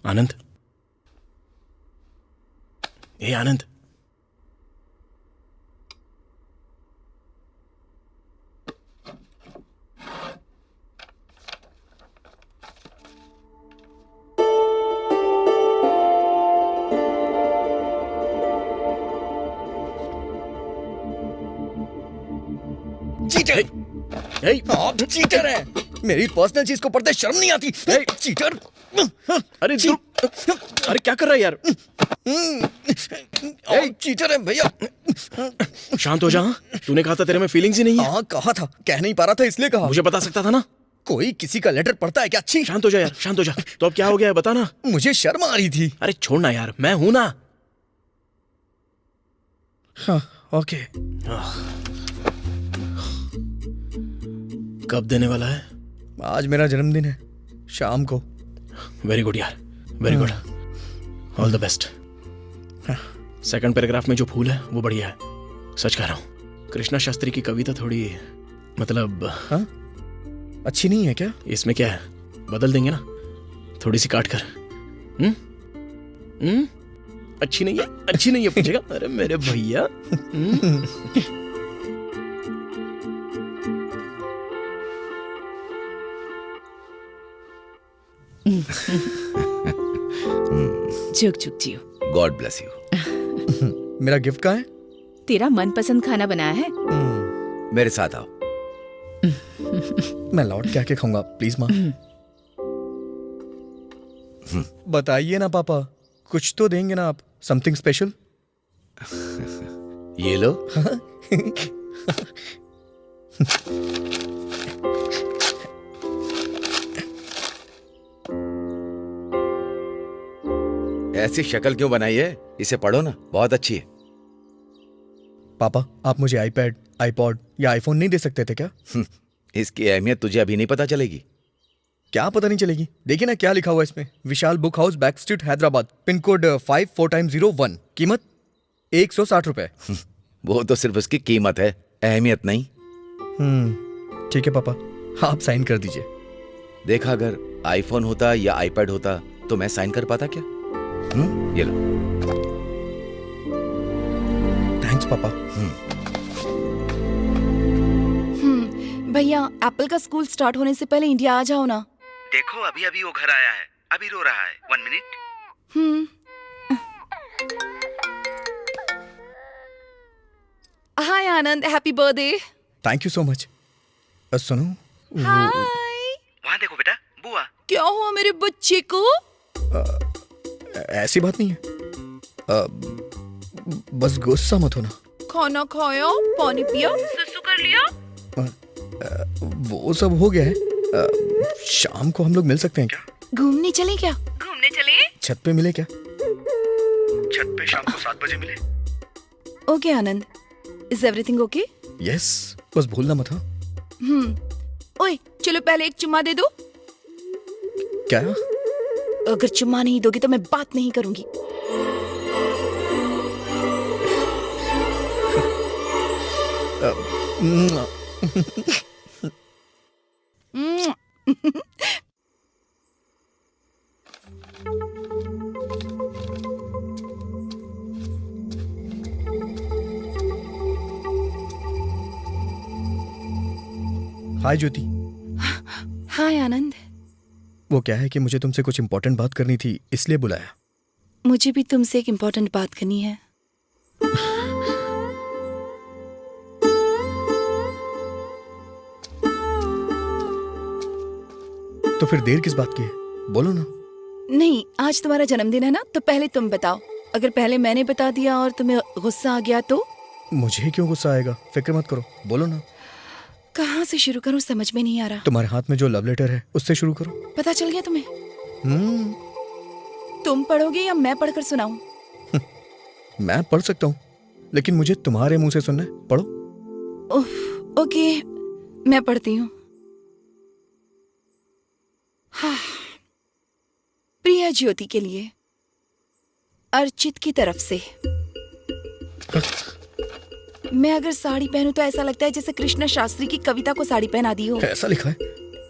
आनंद, ए आनंद, चीटर, ए, आप चीटर हैं। मेरी पर्सनल चीज को पढ़ते शर्म नहीं आती? चीटर। अरे अरे क्या कर रहा है यार? चीटर है भैया। शांत हो जा। तूने कहा था तेरे में फीलिंग्स ही नहीं है। हाँ कहा था, कह नहीं पा रहा था इसलिए कहा। मुझे बता सकता था ना। कोई किसी का लेटर पढ़ता है क्या? अच्छी। शांत हो जा यार, शांत हो जा। तो अब क्या हो गया है बता ना। मुझे शर्म आ रही थी। अरे छोड़ना यार, मैं हूं ना। हाँ ओके। कब देने वाला है? आज मेरा जन्मदिन है, शाम को। वेरी गुड यार, very good, all the best. Second paragraph में जो फूल है वो बढ़िया है, सच कह रहा हूँ। कृष्णा शास्त्री की कविता थोड़ी मतलब अच्छी नहीं है क्या? इसमें क्या है, बदल देंगे ना थोड़ी सी काट कर। अच्छी नहीं है, अच्छी नहीं है पूछेगा। अरे मेरे भैया। जुग जुग जियो। God bless you. मेरा गिफ्ट कहाँ है? तेरा मनपसंद खाना बनाया है। मेरे साथ आओ। मैं लौट के आके खाऊंगा, प्लीज माँ। बताइए ना पापा, कुछ तो देंगे ना आप, समथिंग स्पेशल। ये लो। ऐसी शक्ल क्यों बनाई है? इसे पढ़ो ना, बहुत अच्छी है। पापा आप मुझे आईपैड, आईपॉड या आईफोन नहीं दे सकते थे क्या? इसकी अहमियत तुझे अभी नहीं पता चलेगी। क्या पता नहीं चलेगी? देखिए ना क्या लिखा हुआ है इसमें, Vishal book house, back street, Hyderabad, pin code 54 कीमत 160 रुपए। वो तो सिर्फ उसकी कीमत है, अहमियत नहीं। ठीक है पापा, आप साइन कर दीजिए। देखा, अगर आईफोन होता या आईपैड होता तो मैं साइन कर पाता क्या? ये लो। थैंक्स पापा। भैया एप्पल का स्कूल स्टार्ट होने से पहले इंडिया आ जाओ ना। देखो अभी अभी वो घर आया है, अभी रो रहा है। 1 minute. Hi Anand, happy birthday. Thank you so much. सुनो, हाय। वहाँ देखो बेटा, बुआ। क्या हुआ मेरे बच्चे को? ऐसी बात नहीं है, बस गुस्सा मत होना। खाना खाया, पानी पिया, सुसु कर लिया? वो सब हो गया है। शाम को हम लोग मिल सकते हैं क्या? घूमने चले क्या? घूमने चले? छत पे मिले क्या? छत पे शाम को 7 बजे मिले। Okay Anand, is everything okay? Yes, बस भूलना मत। हाँ ओए चलो पहले एक चुम्मा दे दो। क्या? अगर चुम्मा नहीं दोगे तो मैं बात नहीं करूंगी। हाय ज्योति। हाय आनंद। वो क्या है कि मुझे तुमसे कुछ इम्पोर्टेंट बात करनी थी, इसलिए बुलाया। मुझे भी तुमसे एक इम्पोर्टेंट बात करनी है। तो फिर देर किस बात की है, बोलो ना। नहीं, आज तुम्हारा जन्मदिन है ना, तो पहले तुम बताओ। अगर पहले मैंने बता दिया और तुम्हें गुस्सा आ गया तो? मुझे क्यों गुस्सा आएगा, फिक्र मत करो, बोलो ना। कहाँ से शुरू करूँ, समझ में नहीं आ रहा। तुम्हारे हाथ में जो लव लेटर है उससे शुरू करो। पता चल गया तुम्हें? हम्म, तुम पढ़ोगे या मैं पढ़कर सुनाऊं? मैं पढ़ सकता हूँ, लेकिन मुझे तुम्हारे मुंह से सुनना है, पढ़ो। ओके, मैं पढ़ती हूँ। हाँ। प्रिया ज्योति के लिए, अर्चित की तरफ से। मैं अगर साड़ी पहनूं तो ऐसा लगता है जैसे कृष्ण शास्त्री की कविता को साड़ी पहना दी हो। ऐसा लिखा है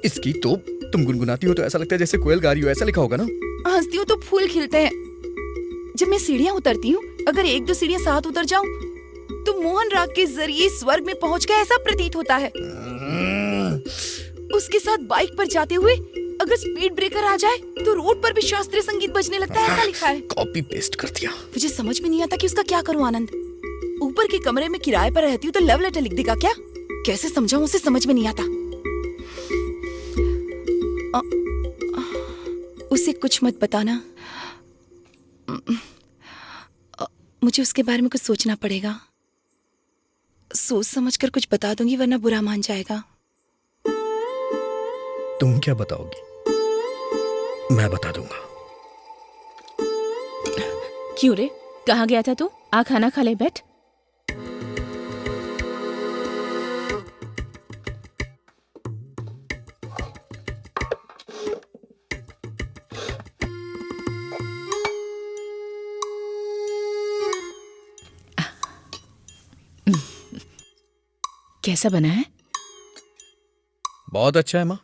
इसकी तो। तुम गुनगुनाती हो तो ऐसा लगता है जैसे कोयल गा रही हो, ऐसा लिखा होगा ना। हंसती हूँ तो फूल खिलते हैं। जब मैं सीढ़ियाँ उतरती हूँ, अगर एक दो सीढ़ियाँ साथ उतर जाऊं तो मोहन राग के जरिए स्वर्ग में पहुंच गया ऐसा प्रतीत होता है। उसके साथ बाइक पर जाते हुए अगर स्पीड ब्रेकर आ जाए तो रोड पर भी शास्त्रीय संगीत बजने लगता है, ऐसा लिखा है। कॉपी पेस्ट कर दिया। मुझे समझ में नहीं आता कि उसका क्या करूं। आनंद, ऊपर के कमरे में किराए पर रहती हूँ तो लव लेटर लिख देगा क्या? कैसे समझाऊं उसे, समझ में नहीं आता। उसे कुछ मत बताना। मुझे उसके बारे में कुछ सोचना पड़ेगा। सोच समझकर कुछ बता दूंगी, वरना बुरा मान जाएगा। तुम क्या बताओगी? मैं बता दूंगा। क्यों रे, कहाँ गया था तू? आ खाना खा ले, बैठ। कैसा बना है? बहुत अच्छा है माँ,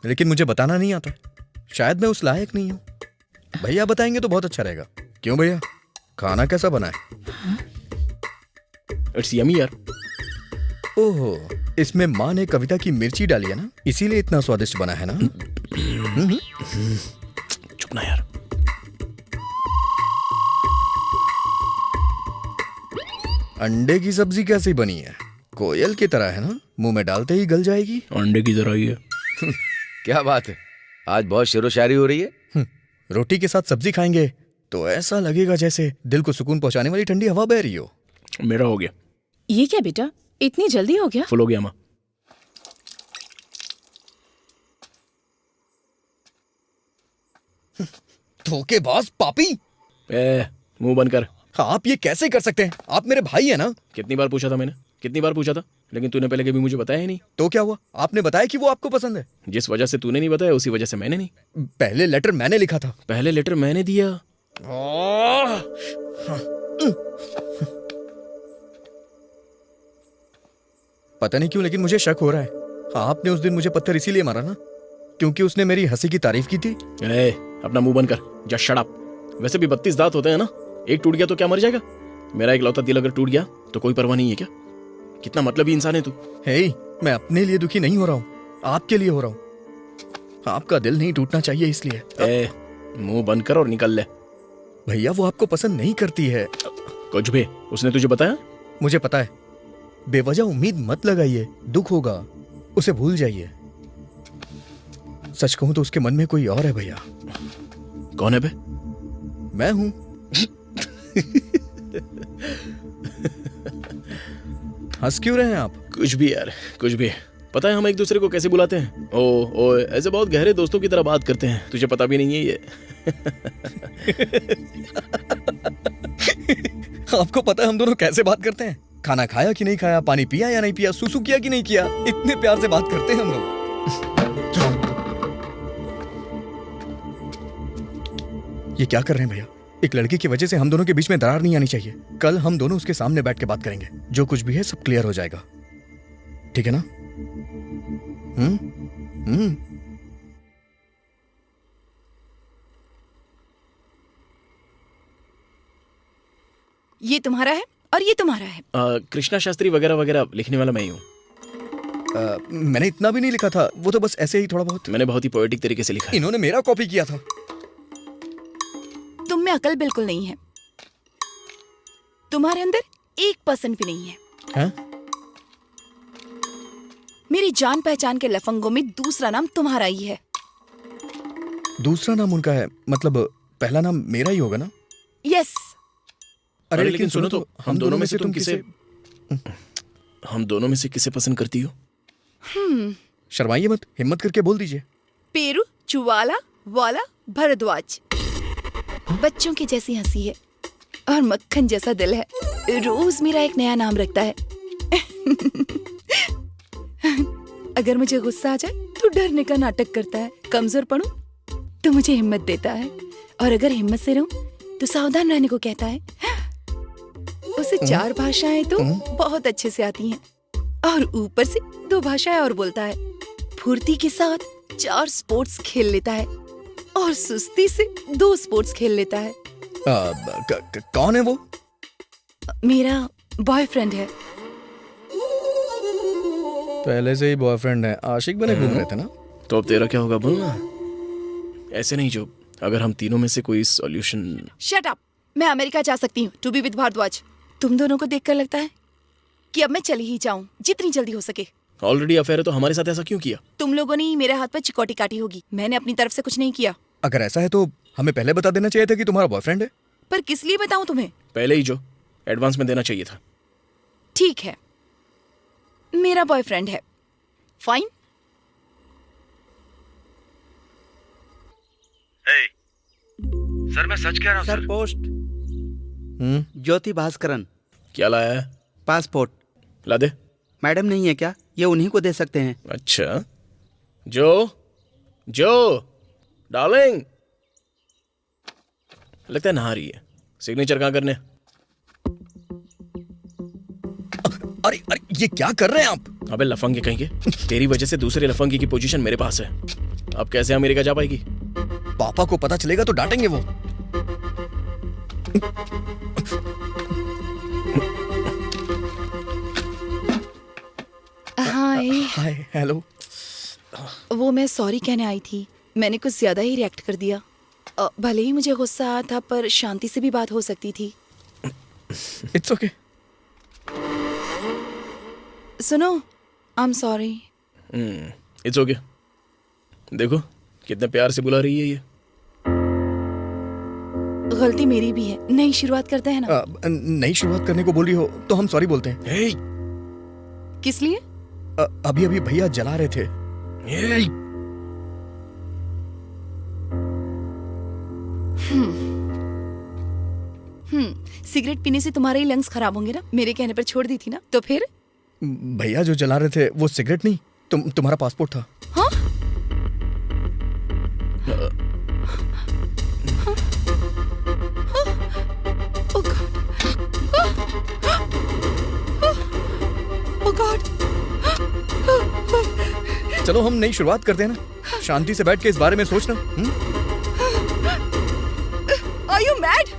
लेकिन मुझे बताना नहीं आता। शायद मैं उस लायक नहीं हूँ। भैया बताएंगे तो बहुत अच्छा रहेगा। क्यों भैया, खाना कैसा बना है? इट्स यमी यार। ओहो, इसमें माँ ने कविता की मिर्ची डाली है ना, इसीलिए इतना स्वादिष्ट बना है ना। चुप ना यार। अंडे की सब्जी कैसी बनी है? कोयल की तरह है ना, मुंह में डालते ही गल जाएगी। अंडे की तरह ही है। क्या बात है, आज बहुत शेरो शायरी हो रही है। रोटी के साथ सब्जी खाएंगे तो ऐसा लगेगा जैसे दिल को सुकून पहुंचाने वाली ठंडी हवा बह रही हो। मेरा हो गया। ये क्या बेटा, इतनी जल्दी हो गया? फुल हो गया माँ। धोखेबाज पापी। मुंह बंद कर। आप ये कैसे कर सकते हैं? आप मेरे भाई हैं ना। कितनी बार पूछा था मैंने, कितनी बार पूछा था, लेकिन तूने पहले कभी मुझे बताया ही नहीं। तो क्या हुआ? आपने बताया कि वो आपको पसंद है। जिस वजह से तूने नहीं बताया उसी वजह से मैंने नहीं। पहले लेटर मैंने लिखा था। पहले लेटर मैंने दिया। पता नहीं क्यों, लेकिन मुझे शक हो रहा है। आपने उस दिन मुझे पत्थर इसीलिए मारा ना, क्योंकि उसने मेरी हंसी की तारीफ की थी। अपना मुंह बंद कर, जस्ट शट अप। वैसे भी 32 दांत होते हैं ना, एक टूट गया तो क्या मर जाएगा? मेरा एक लौता दिल अगर टूट गया तो कोई परवाह नहीं है क्या? कितना मतलबी इंसान है तू। हे, मैं अपने लिए दुखी नहीं हो रहा हूँ, आपके लिए हो रहा हूँ। आपका दिल नहीं टूटना चाहिए इसलिए। मुंह बंद कर और निकल ले। भैया वो आपको पसंद नहीं करती है। कुछ भी उसने तुझे बताया? मुझे पता है। बेवजह उम्मीद मत लगाइए, दुख होगा, उसे भूल जाइए। सच कहूं तो उसके मन में कोई और है भैया। कौन है बे? मैं हूं। हंस क्यों रहे हैं आप? कुछ भी यार, कुछ भी। पता है हम एक दूसरे को कैसे बुलाते हैं? ओ ऐसे बहुत गहरे दोस्तों की तरह बात करते हैं, तुझे पता भी नहीं है ये। आपको पता है हम दोनों कैसे बात करते हैं? खाना खाया कि नहीं खाया, पानी पिया या नहीं पिया, सुसु किया कि नहीं किया, इतने प्यार से बात करते हैं हम लोग। ये क्या कर रहे हैं भैया? एक लड़की की वजह से हम दोनों के बीच में दरार नहीं आनी चाहिए। कल हम दोनों उसके सामने बैठ के बात करेंगे, जो कुछ भी है सब क्लियर हो जाएगा, ठीक है ना? ये तुम्हारा है और ये तुम्हारा है। कृष्णा शास्त्री वगैरह वगैरह लिखने वाला मैं ही हूँ। मैंने इतना भी नहीं लिखा था, वो तो बस ऐसे ही थोड़ा बहुत। मैंने बहुत ही पोएटिक तरीके से लिखा है। इन्होंने मेरा कॉपी किया था। तुम में अकल बिल्कुल नहीं है, तुम्हारे अंदर 1% भी नहीं है। हाँ? मेरी जान पहचान के लफंगों में दूसरा नाम तुम्हारा ही है। दूसरा नाम उनका है, मतलब पहला नाम मेरा ही होगा ना? यस। अरे लेकिन सुनो तो, हम दोनों में से तुम किसे पसंद करती हो? शर्माइए मत, हिम्मत करके बोल दीजिए। पेरू चुवाला वाला भरद्वाज। बच्चों की जैसी हंसी है और मक्खन जैसा दिल है, रोज मेरा एक नया नाम रखता है। अगर मुझे गुस्सा आ जाए तो डरने का नाटक करता है, कमजोर पड़ूं तो मुझे हिम्मत देता है, और अगर हिम्मत से रहूं तो सावधान रहने को कहता है। उसे 4 भाषाएं तो बहुत अच्छे से आती हैं, और ऊपर से 2 भाषाएं और बोलता है। फुर्ती के साथ 4 स्पोर्ट्स खेल लेता है, और सुस्ती से 2 स्पोर्ट्स खेल लेता है। कौन है वो? मेरा बॉयफ्रेंड है। पहले से ही बॉयफ्रेंड है, आशिक बने घूम रहे थे ना? तो अब तेरा क्या होगा बोलना? ऐसे नहीं जो, अगर हम तीनों में से कोई सॉल्यूशन। Shut up. मैं अमेरिका जा सकती हूँ टू बी विद भारद्वाज। तुम दोनों को देखकर लगता है कि अब मैं चली ही जाऊं, जितनी जल्दी हो सके। ऑलरेडी अफेयर है तो हमारे साथ ऐसा क्यों किया? तुम लोगों ने ही मेरे हाथ पर चिकोटी काटी होगी, मैंने अपनी तरफ से कुछ नहीं किया। अगर ऐसा है तो हमें पहले बता देना चाहिए था कि तुम्हारा बॉयफ्रेंड है। पर किस लिए बताऊं तुम्हें? पहले ही जो एडवांस में देना चाहिए था। ठीक है, मेरा बॉयफ्रेंड है। फाइन। सर मैं सच कह रहा हूँ सर पोस्ट ज्योति भास्करन। क्या लाया है? पासपोर्ट। ला दे। मैडम नहीं है क्या? ये उन्हीं को दे सकते हैं। अच्छा, जो डार्लिंग, लगता है नहा रही है। सिग्नेचर कहाँ करने? अरे अरे ये क्या कर रहे हैं आप? अबे लफंगे कहेंगे, तेरी वजह से दूसरे लफंगे की पोजीशन मेरे पास है। अब कैसे अमेरिका जा पाएगी? पापा को पता चलेगा तो डांटेंगे वो। हाय। हाय, हेलो। वो मैं सॉरी कहने आई थी, मैंने कुछ ज्यादा ही रिएक्ट कर दिया। भले ही मुझे गुस्सा आया था, पर शांति से भी बात हो सकती थी। It's okay. सुनो, I am sorry. It's okay. देखो कितने प्यार से बुला रही है ये। गलती मेरी भी है। नई शुरुआत करते हैं ना? नई शुरुआत करने को बोल रही हो तो हम सॉरी बोलते हैं। हे, किस लिए? अभी अभी भैया जला रहे थे। हे, सिगरेट पीने से तुम्हारे ही लंग्स खराब होंगे ना? मेरे कहने पर छोड़ दी थी ना, तो फिर? भैया जो जला रहे थे वो सिगरेट नहीं, तुम्हारा पासपोर्ट था। हाँ? Oh God. Oh God. चलो हम नई शुरुआत करते हैं ना, शांति से बैठ के इस बारे में सोचना। Are you mad?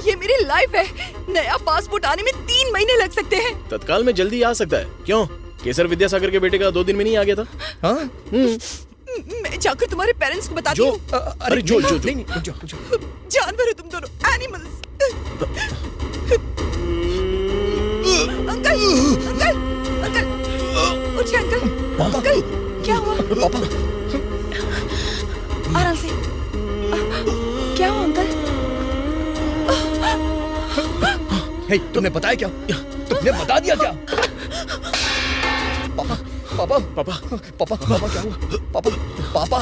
ये मेरी लाइफ है। नया पासपोर्ट आने में 3 महीने लग सकते हैं। तत्काल में जल्दी आ सकता है। क्यों? केसर विद्यासागर के बेटे का 2 दिन में नहीं आ गया था? हाँ? मैं जाकर तुम्हारे पेरेंट्स को बताती हूँ। अरे जो नहीं, जो। जानवर हो तुम दोनों, एनिमल्स। अंकल, अंकल, अंकल, उठिए अंकल। अंकल, क्या हुआ? पापा, आराम से। क्या हुआ अंकल? हे, तुमने बताया क्या? तुमने बता दिया क्या? पापा, पापा, पापा, पापा, पापा क्या हुआ? पापा, पापा।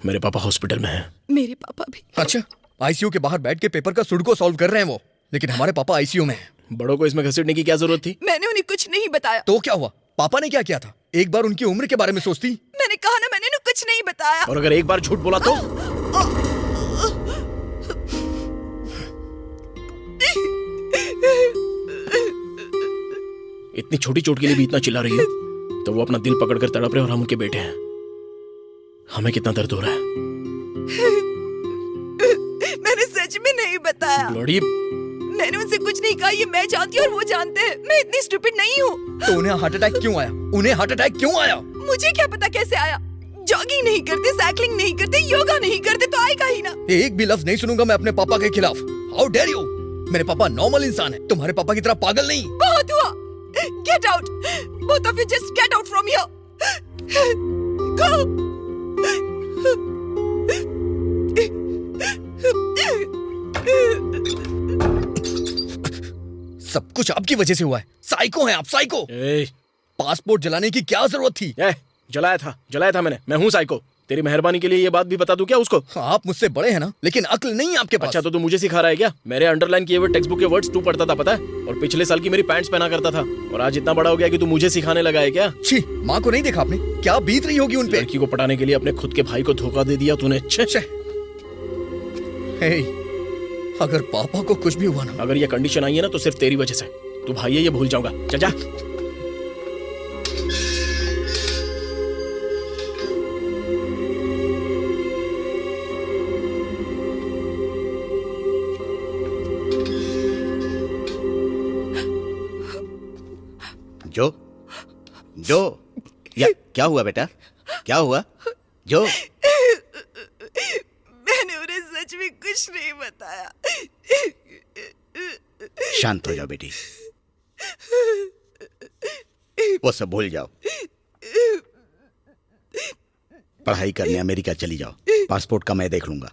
मेरे पापा हॉस्पिटल में हैं। मेरे पापा भी। अच्छा, आईसीयू के बाहर बैठ के पेपर का सुडोकू सॉल्व कर रहे हैं वो, लेकिन हमारे पापा आईसीयू में हैं। बड़ों को इसमें घसीटने की क्या जरूरत थी? मैंने उन्हें कुछ नहीं बताया। तो क्या हुआ? पापा ने क्या किया था? एक बार उनकी उम्र के बारे में सोचती। मैंने कहा ना, मैंने उन्हें कुछ नहीं बताया। और अगर एक बार झूठ बोला तो? इतनी छोटी चोट के लिए भी इतना चिल्ला रही है, तो वो अपना दिल पकड़कर तड़प रहे और हम उनके बेटे हैं। हमें कितना दर्द हो रहा है। मैंने सच में नहीं बताया। लड़ी, मैंने उनसे कुछ नहीं कहा, ये मैं जानती हूँ और वो जानते हैं। मैं इतनी स्टूपिड नहीं हूँ। तो उन्हें हार्ट अटैक क्यों आया? उन्हें हार्ट अटैक क्यों आया? मुझे क्या पता कैसे आया। जॉगिंग नहीं करते, साइकिलिंग नहीं करते, योगा नहीं करते तो आएगा ही ना। एक भी लफ्ज नहीं सुनूंगा मैं अपने पापा के खिलाफ। How dare you! मेरे पापा नॉर्मल इंसान है, तुम्हारे पापा की तरह पागल नहीं। बहुत हुआ। Get out! Both of you just get out from here. Go. सब कुछ आपकी वजह से हुआ है। साइको हैं आप, साइको। पासपोर्ट जलाने की क्या जरूरत थी? जलाया था मैंने। मैं हूँ साइको। तेरी मेहरबानी के लिए ये बात भी बता दूं क्या उसको? आप मुझसे बड़े हैं ना, लेकिन अक्ल नहीं आपके पास। अच्छा, तो तू मुझे सिखा रहा है क्या? मेरे अंडरलाइन किए हुए टेक्स्ट बुक के वर्ड्स तू पढ़ता था, पता है? और पिछले साल की मेरी पैंट्स पहना करता था, और आज इतना बड़ा हो गया कि तू मुझे सिखाने लगा है क्या? छी, माँ को नहीं देखा आपने? क्या बीत रही होगी उन पे? लड़की को पटाने के लिए अपने खुद के भाई को धोखा दे दिया तूने। अगर पापा को कुछ भी हुआ ना, अगर ये कंडीशन आई है ना, तो सिर्फ तेरी वजह से। तू भाई है ये भूल जाऊंगा। चल जा। जो क्या हुआ बेटा? क्या हुआ जो? मैंने उन्हें सच में कुछ नहीं बताया। शांत हो जाओ बेटी, वो सब भूल जाओ। पढ़ाई करने अमेरिका चली जाओ। पासपोर्ट का मैं देख लूंगा।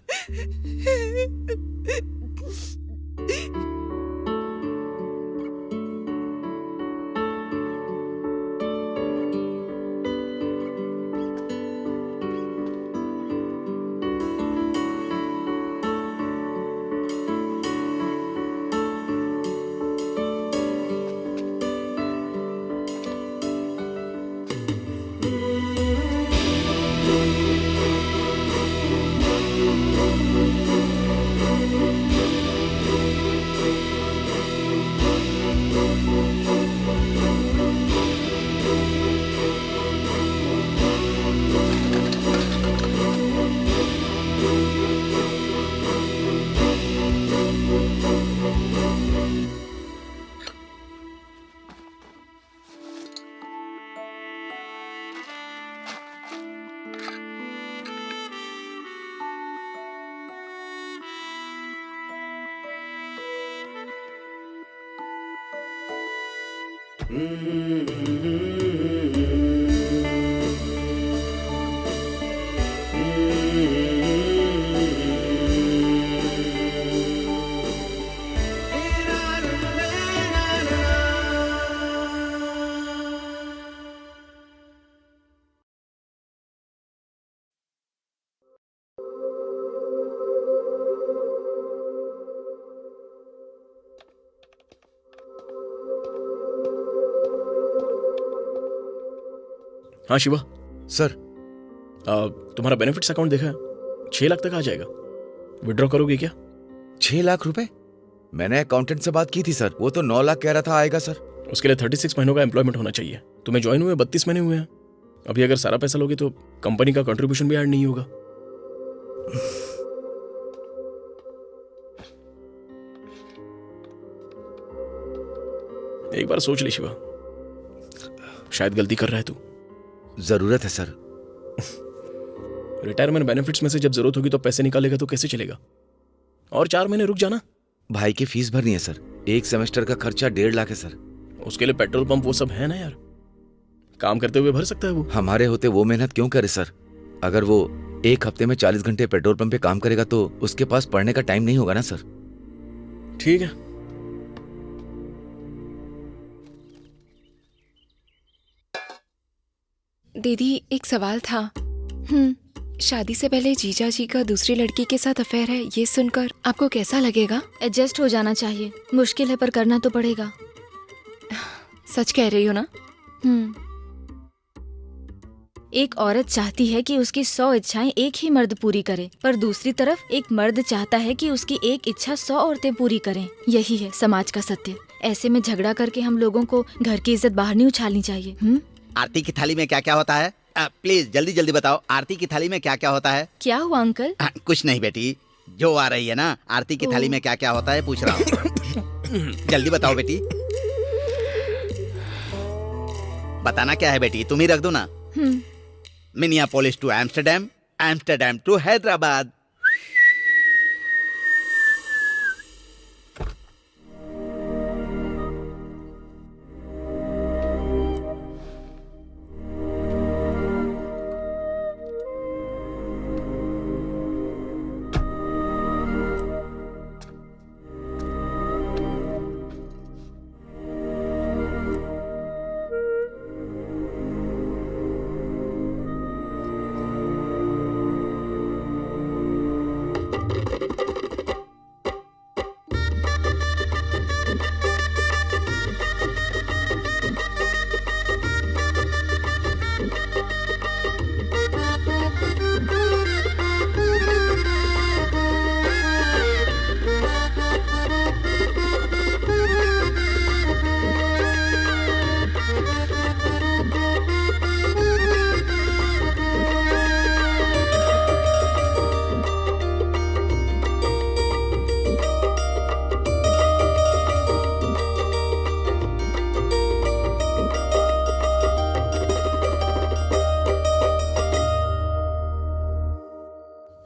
हाँ शिवा सर, तुम्हारा बेनिफिट्स अकाउंट देखा है? 6 लाख तक आ जाएगा। विड्रॉ करोगे क्या? 6 लाख रुपए? मैंने अकाउंटेंट से बात की थी सर, वो तो 9 लाख कह रहा था आएगा सर। उसके लिए 36 महीनों का एम्प्लॉयमेंट होना चाहिए। तुम्हें ज्वाइन हुए 32 महीने हुए हैं। अभी अगर सारा पैसा लोगे तो कंपनी का कंट्रीब्यूशन भी ऐड नहीं होगा। एक बार सोच ले शिवा, शायद गलती कर रहा है तू। जरूरत है सर। रिटायरमेंट बेनिफिट्स में से जब जरूरत होगी तो पैसे निकालेगा तो कैसे चलेगा? और 4 महीने रुक जाना। भाई की फीस भरनी है सर। एक सेमेस्टर का खर्चा 1.5 लाख है सर। उसके लिए पेट्रोल पंप वो सब है ना यार, काम करते हुए भर सकता है वो। हमारे होते वो मेहनत क्यों करे सर? अगर वो एक हफ्ते में 40 घंटे पेट्रोल पंप पे काम करेगा तो उसके पास पढ़ने का टाइम नहीं होगा ना सर। ठीक है। दीदी एक सवाल था। शादी से पहले जीजा जी का दूसरी लड़की के साथ अफेयर है, ये सुनकर आपको कैसा लगेगा? एडजस्ट हो जाना चाहिए। मुश्किल है पर करना तो पड़ेगा। सच कह रही हो ना? एक औरत चाहती है कि उसकी 100 इच्छाएं एक ही मर्द पूरी करे, पर दूसरी तरफ एक मर्द चाहता है कि उसकी एक इच्छा 100 औरतें पूरी करें। यही है समाज का सत्य। ऐसे में झगड़ा करके हम लोगों को घर की इज्जत बाहर नहीं उछालनी चाहिए। आरती की थाली में क्या क्या होता है? प्लीज जल्दी जल्दी बताओ, आरती की थाली में क्या क्या होता है? क्या हुआ अंकल? कुछ नहीं बेटी, जो आ रही है ना, आरती की थाली में क्या क्या होता है पूछ रहा हूँ। जल्दी बताओ बेटी। बताना क्या है बेटी, तुम ही रख दो ना। Minneapolis to Amsterdam, Amsterdam to Hyderabad.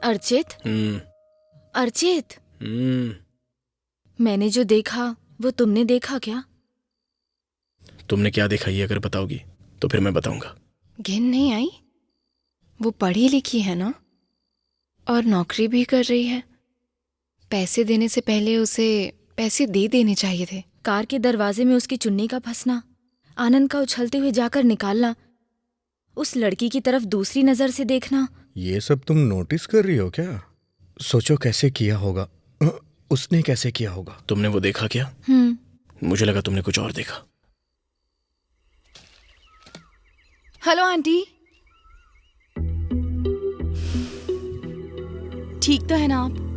Archit, Archit, मैंने जो देखा वो तुमने देखा क्या? तुमने क्या देखा ये अगर बताओगी तो फिर मैं बताऊंगा। घिन नहीं आई? वो पढ़ी लिखी है ना, और नौकरी भी कर रही है। पैसे देने से पहले उसे पैसे दे देने चाहिए थे। कार के दरवाजे में उसकी चुन्नी का फंसना, आनंद का उछलते हुए जाकर निकालना, उस लड़की की तरफ दूसरी नजर से देखना। ये सब तुम नोटिस कर रही हो क्या? सोचो कैसे किया होगा, उसने कैसे किया होगा। तुमने वो देखा क्या? मुझे लगा तुमने कुछ और देखा। हेलो आंटी, ठीक तो है ना आप?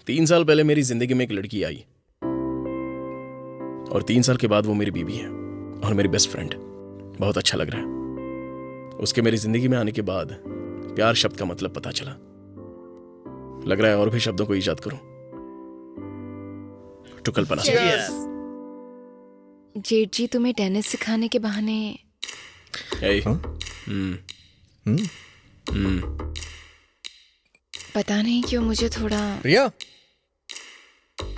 तीन साल पहले मेरी जिंदगी में एक लड़की आई और 3 साल के बाद वो मेरी बीवी है और मेरी बेस्ट फ्रेंड। बहुत अच्छा लग रहा है। उसके मेरी जिंदगी में आने के बाद प्यार शब्द का मतलब पता चला। लग रहा है और भी शब्दों को ईजाद करूं तो कल्पना। जेठ जी तुम्हें टेनिस सिखाने के बहाने। पता नहीं क्यों मुझे थोड़ा। प्रिया,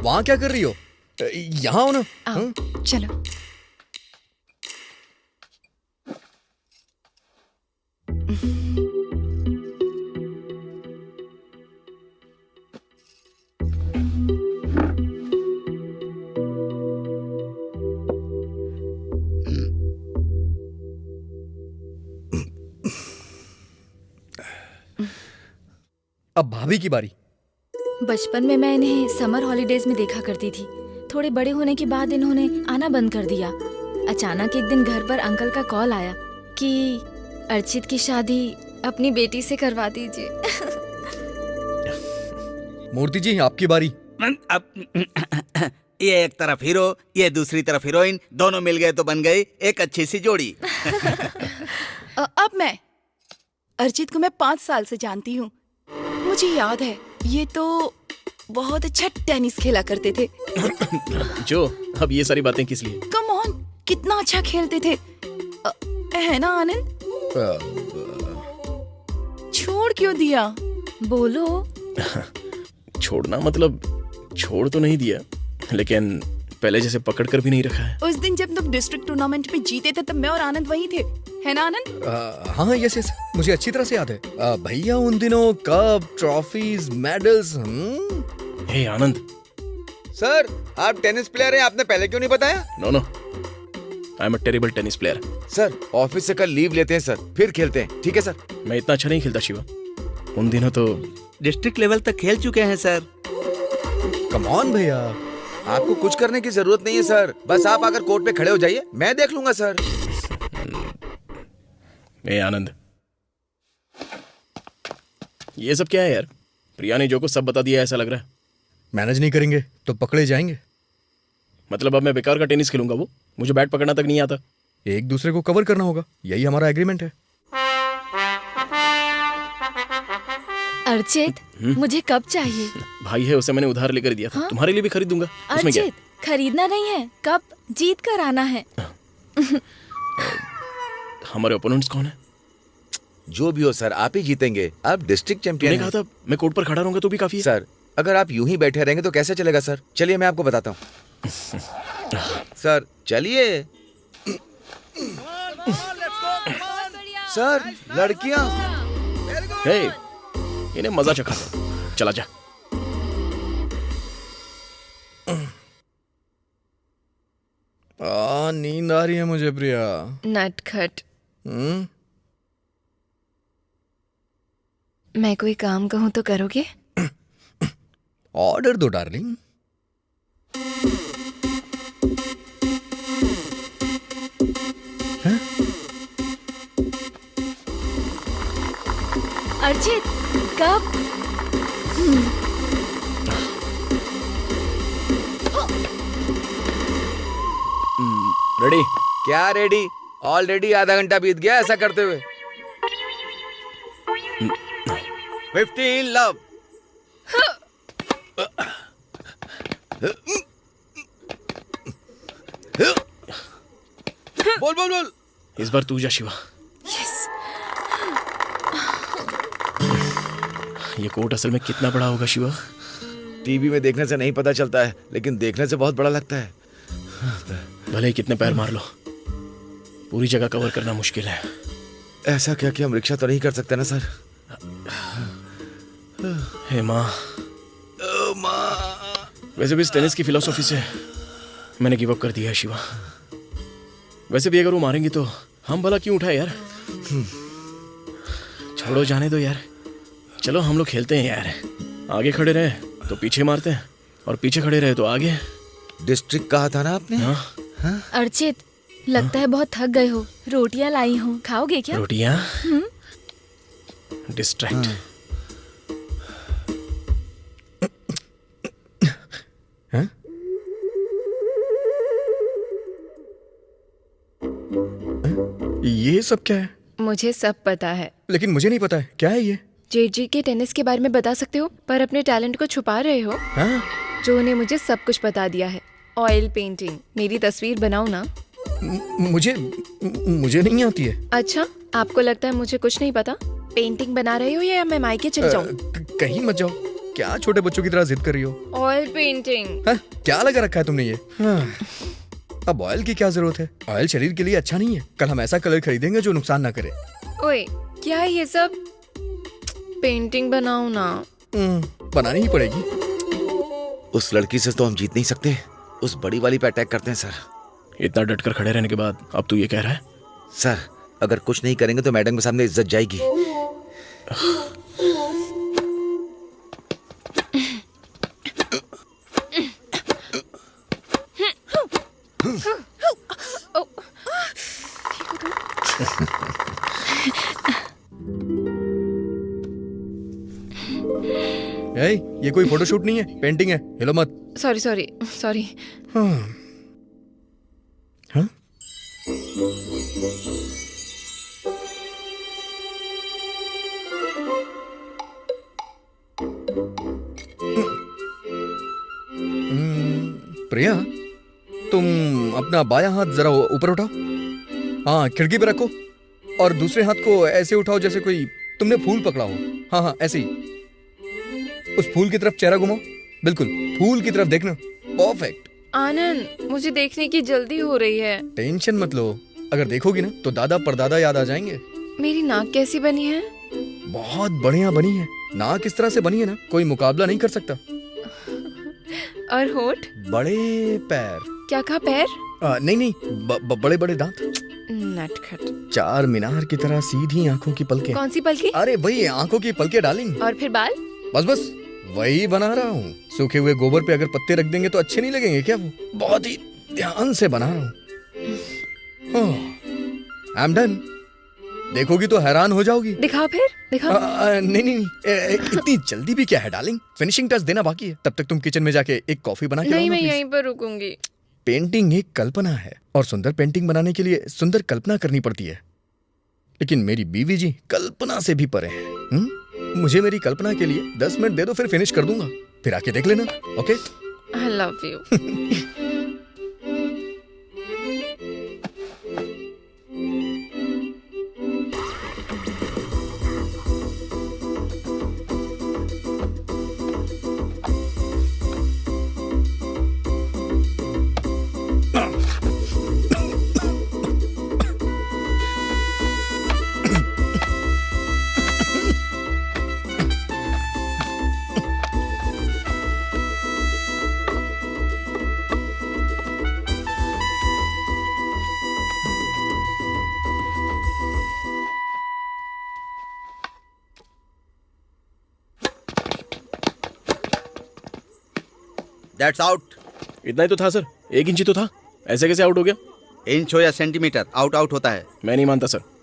वहां क्या कर रही हो? यहाँ हो ना। आओ, चलो। अब भाभी की बारी। बचपन में मैं इन्हें समर हॉलीडेज में देखा करती थी। थोड़े बड़े होने के बाद इन्होंने आना बंद कर दिया। अचानक एक दिन घर पर अंकल का कॉल आया कि अर्चित की शादी अपनी बेटी से करवा दीजिए। मूर्ति जी, आपकी बारी। अब ये एक तरफ हीरो, ये दूसरी तरफ हीरोइन, दोनों मिल गए तो बन गई एक अच्छी सी जोड़ी। अब मैं अर्चित को मैं 5 साल से जानती हूँ। मुझे याद है ये तो बहुत अच्छा टेनिस खेला करते थे। जो अब ये सारी बातें किस लिए? कम ऑन, कितना अच्छा खेलते थे, है ना आनंद? छोड़ क्यों दिया? बोलो। छोड़ना मतलब छोड़ तो नहीं दिया, लेकिन पहले जैसे पकड़ कर भी नहीं रखा है। उस दिन जब तुम डिस्ट्रिक्ट टूर्नामेंट में जीते थे तब मैं और आनंद वहीं थे, है ना आनंद? हाँ यस यस, मुझे अच्छी तरह से याद है। भैया उन दिनों cup, trophies, medals. Hey Anand. Sir, आप टेनिस प्लेयर हैं, आपने पहले क्यों नहीं बताया? No no, I am a terrible tennis player. Sir, office से कल लीव लेते हैं सर, फिर खेलते हैं, ठीक है सर? मैं इतना अच्छा नहीं खेलता शिवा। उन दिनों तो डिस्ट्रिक्ट लेवल तक खेल चुके हैं सर। कम ऑन भैया, आपको कुछ करने की जरूरत नहीं है सर, बस आप आकर कोर्ट पे खड़े हो जाइए, मैं देख लूंगा सर। ए आनंद, ये सब क्या है यार? प्रिया ने जो को सब बता दिया ऐसा लग रहा है। मैनेज नहीं करेंगे तो पकड़े जाएंगे। मतलब अब मैं बेकार का टेनिस खेलूंगा? वो मुझे बैट पकड़ना तक नहीं आता। एक दूसरे को कवर करना होगा, यही हमारा एग्रीमेंट है। अर्चित, मुझे कप चाहिए। भाई है, उसे मैंने उधार लेकर दिया था। हाँ? तुम्हारे लिए भी खरीद दूंगा। उसमें क्या है? अर्चित, खरीदना नहीं है, कप जीत कर आना है। हमारे ओपोनेंट्स कौन है? जो भी हो सर, आप ही जीतेंगे, आप डिस्ट्रिक्ट चैंपियन मैंने कहा था मैं कोर्ट पर खड़ा रहूंगा तो भी काफी है। सर, अगर आप यूं ही बैठे रहेंगे तो कैसे चलेगा सर? चलिए मैं आपको बताता हूँ। सर चलिए। सर लड़कियां। हे, इन्हें मजा चखा दो। चला जा। नींद आ रही है मुझे प्रिया। नटखट। हम्म। मैं कोई काम कहूँ तो करोगे? ऑर्डर दो डार्लिंग। अर्चित, कप। रेडी? क्या रेडी? ऑलरेडी आधा घंटा बीत गया ऐसा करते हुए। 15 लव। बोल बोल बोल। इस बार तू जा शिवा। ये कोर्ट असल में कितना बड़ा होगा शिवा? टीवी में देखने से नहीं पता चलता है, लेकिन देखने से बहुत बड़ा लगता है। भले ही कितने पैर मार लो, पूरी जगह कवर करना मुश्किल है। ऐसा क्या कि हम रिक्शा तो नहीं कर सकते ना सर? हे माँ, वैसे भी इस टेनिस की फिलॉसफी से मैंने गिव अप कर दिया है शिवा। वैसे भी अगर वो मारेंगी तो हम भला क्यों उठाए यार? छोड़ो, जाने दो यार। चलो हम लोग खेलते हैं यार। आगे खड़े रहे तो पीछे मारते हैं, और पीछे खड़े रहे तो आगे। डिस्ट्रिक्ट कहा था ना आपने? हाँ? अर्चित, लगता है बहुत थक गए हो। रोटियां लाई हूँ, खाओगे क्या? रोटियां? डिस्ट्रैक्ट। ये सब क्या है? मुझे सब पता है। लेकिन मुझे नहीं पता है, क्या है ये? जेठ जी के टेनिस के बारे में बता सकते हो, पर अपने टैलेंट को छुपा रहे हो। हाँ? जो ने मुझे सब कुछ बता दिया है। ऑयल पेंटिंग, मेरी तस्वीर बनाओ ना। मुझे नहीं आती है। अच्छा, आपको लगता है मुझे कुछ नहीं पता? पेंटिंग बना रहे हो या मैं मायके चल जाऊं? कहीं मत जाओ। क्या छोटे बच्चों की तरह जिद कर रही हो? Oil painting. हाँ? क्या लगा रखा है तुमने ये? हाँ। अब ऑयल की क्या जरूरत है? ऑयल शरीर के लिए अच्छा नहीं है। कल हम ऐसा कलर खरीदेंगे जो नुकसान ना करे। ओए, क्या है ये सब? पेंटिंग बनाओ ना। बनानी ही पड़ेगी। उस लड़की से तो हम जीत नहीं सकते, उस बड़ी वाली पे अटैक करते हैं सर। इतना डटकर खड़े रहने के बाद अब तू ये कह रहा है? सर, अगर कुछ नहीं करेंगे तो मैडम के सामने इज्जत जाएगी। ये कोई फोटोशूट नहीं है, पेंटिंग है। हिलो मत। Sorry sorry sorry. हाँ? प्रिया, तुम अपना बायां हाथ जरा ऊपर उठाओ। हाँ, खिड़की पे रखो और दूसरे हाथ को ऐसे उठाओ जैसे कोई तुमने फूल पकड़ा हो। हाँ हाँ, ऐसे ही। उस फूल की तरफ चेहरा घुमाओ। बिल्कुल फूल की तरफ देखना। परफेक्ट। आनंद, मुझे देखने की जल्दी हो रही है। टेंशन मत लो, अगर देखोगी ना तो दादा परदादा याद आ जाएंगे। मेरी नाक कैसी बनी है? बहुत बढ़िया बनी है। नाक इस तरह से बनी है ना, कोई मुकाबला नहीं कर सकता। और होठ? बड़े पैर। क्या कहा, पैर? नहीं नहीं, बड़े बड़े दांत। नटखट। चार मीनार की तरह सीधी आंखों की पलकें। कौन सी पलकें? अरे वही आंखों की पलकें डार्लिंग। और फिर बाल? बस बस वही बना रहा हूँ। सूखे हुए गोबर पे अगर पत्ते रख देंगे तो अच्छे नहीं लगेंगे क्या? वो बहुत ही ध्यान से बना रहा हूँ। I am done. देखोगी तो हैरान हो जाओगी। दिखाओ फिर, दिखाओ। नहीं नहीं नहीं, इतनी जल्दी भी क्या है डार्लिंग, फिनिशिंग टच देना बाकी है। तब तक तुम किचन में जाके एक कॉफी बना के लाओ नहीं, ना, मैं please। यहीं पर रुकूंगी। पेंटिंग एक कल्पना है और सुंदर पेंटिंग बनाने के लिए सुंदर कल्पना करनी पड़ती है। लेकिन मेरी बीवी जी कल्पना से भी परे हैं। मुझे मेरी कल्पना के लिए 10 मिनट दे दो, फिर फिनिश कर दूंगा। फिर आके देख लेना। Okay? I love you. That's out. इतना ही तो था सर, 1 इंच ही तो था, ऐसे कैसे आउट हो गया? इंच हो या सेंटीमीटर, आउट आउट होता है। मैं नहीं मानता सर।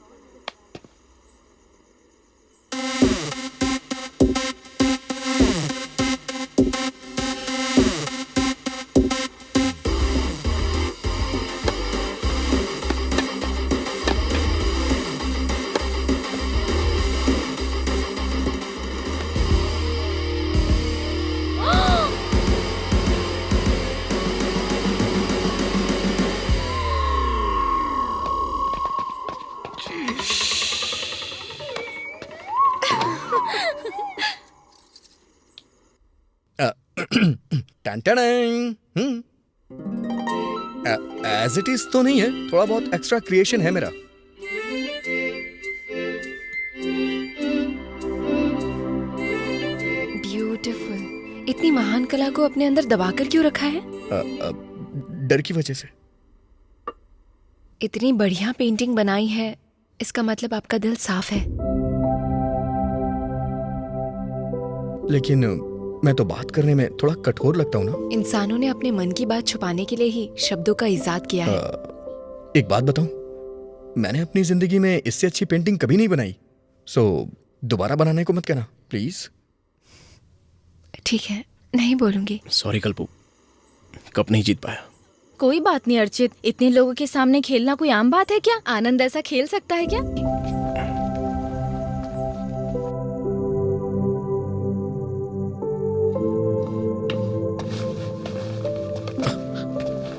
एज इट इज तो नहीं है, थोड़ा बहुत एक्स्ट्रा क्रिएशन है मेरा। ब्यूटीफुल। इतनी महान कला को अपने अंदर दबाकर क्यों रखा है? डर की वजह से। इतनी बढ़िया पेंटिंग बनाई है, इसका मतलब आपका दिल साफ है। लेकिन मैं तो बात करने में थोड़ा कठोर लगता हूँ ना। इंसानों ने अपने मन की बात छुपाने के लिए ही शब्दों का इजाद किया है। एक बात बताऊं, मैंने अपनी जिंदगी में इससे अच्छी पेंटिंग कभी नहीं बनाई। सो दोबारा बनाने को मत कहना प्लीज। ठीक है, नहीं बोलूंगी। सॉरी कल्पू, कप नहीं जीत पाया। कोई बात नहीं अर्चित, इतने लोगों के सामने खेलना कोई आम बात है क्या? आनंद ऐसा खेल सकता है क्या?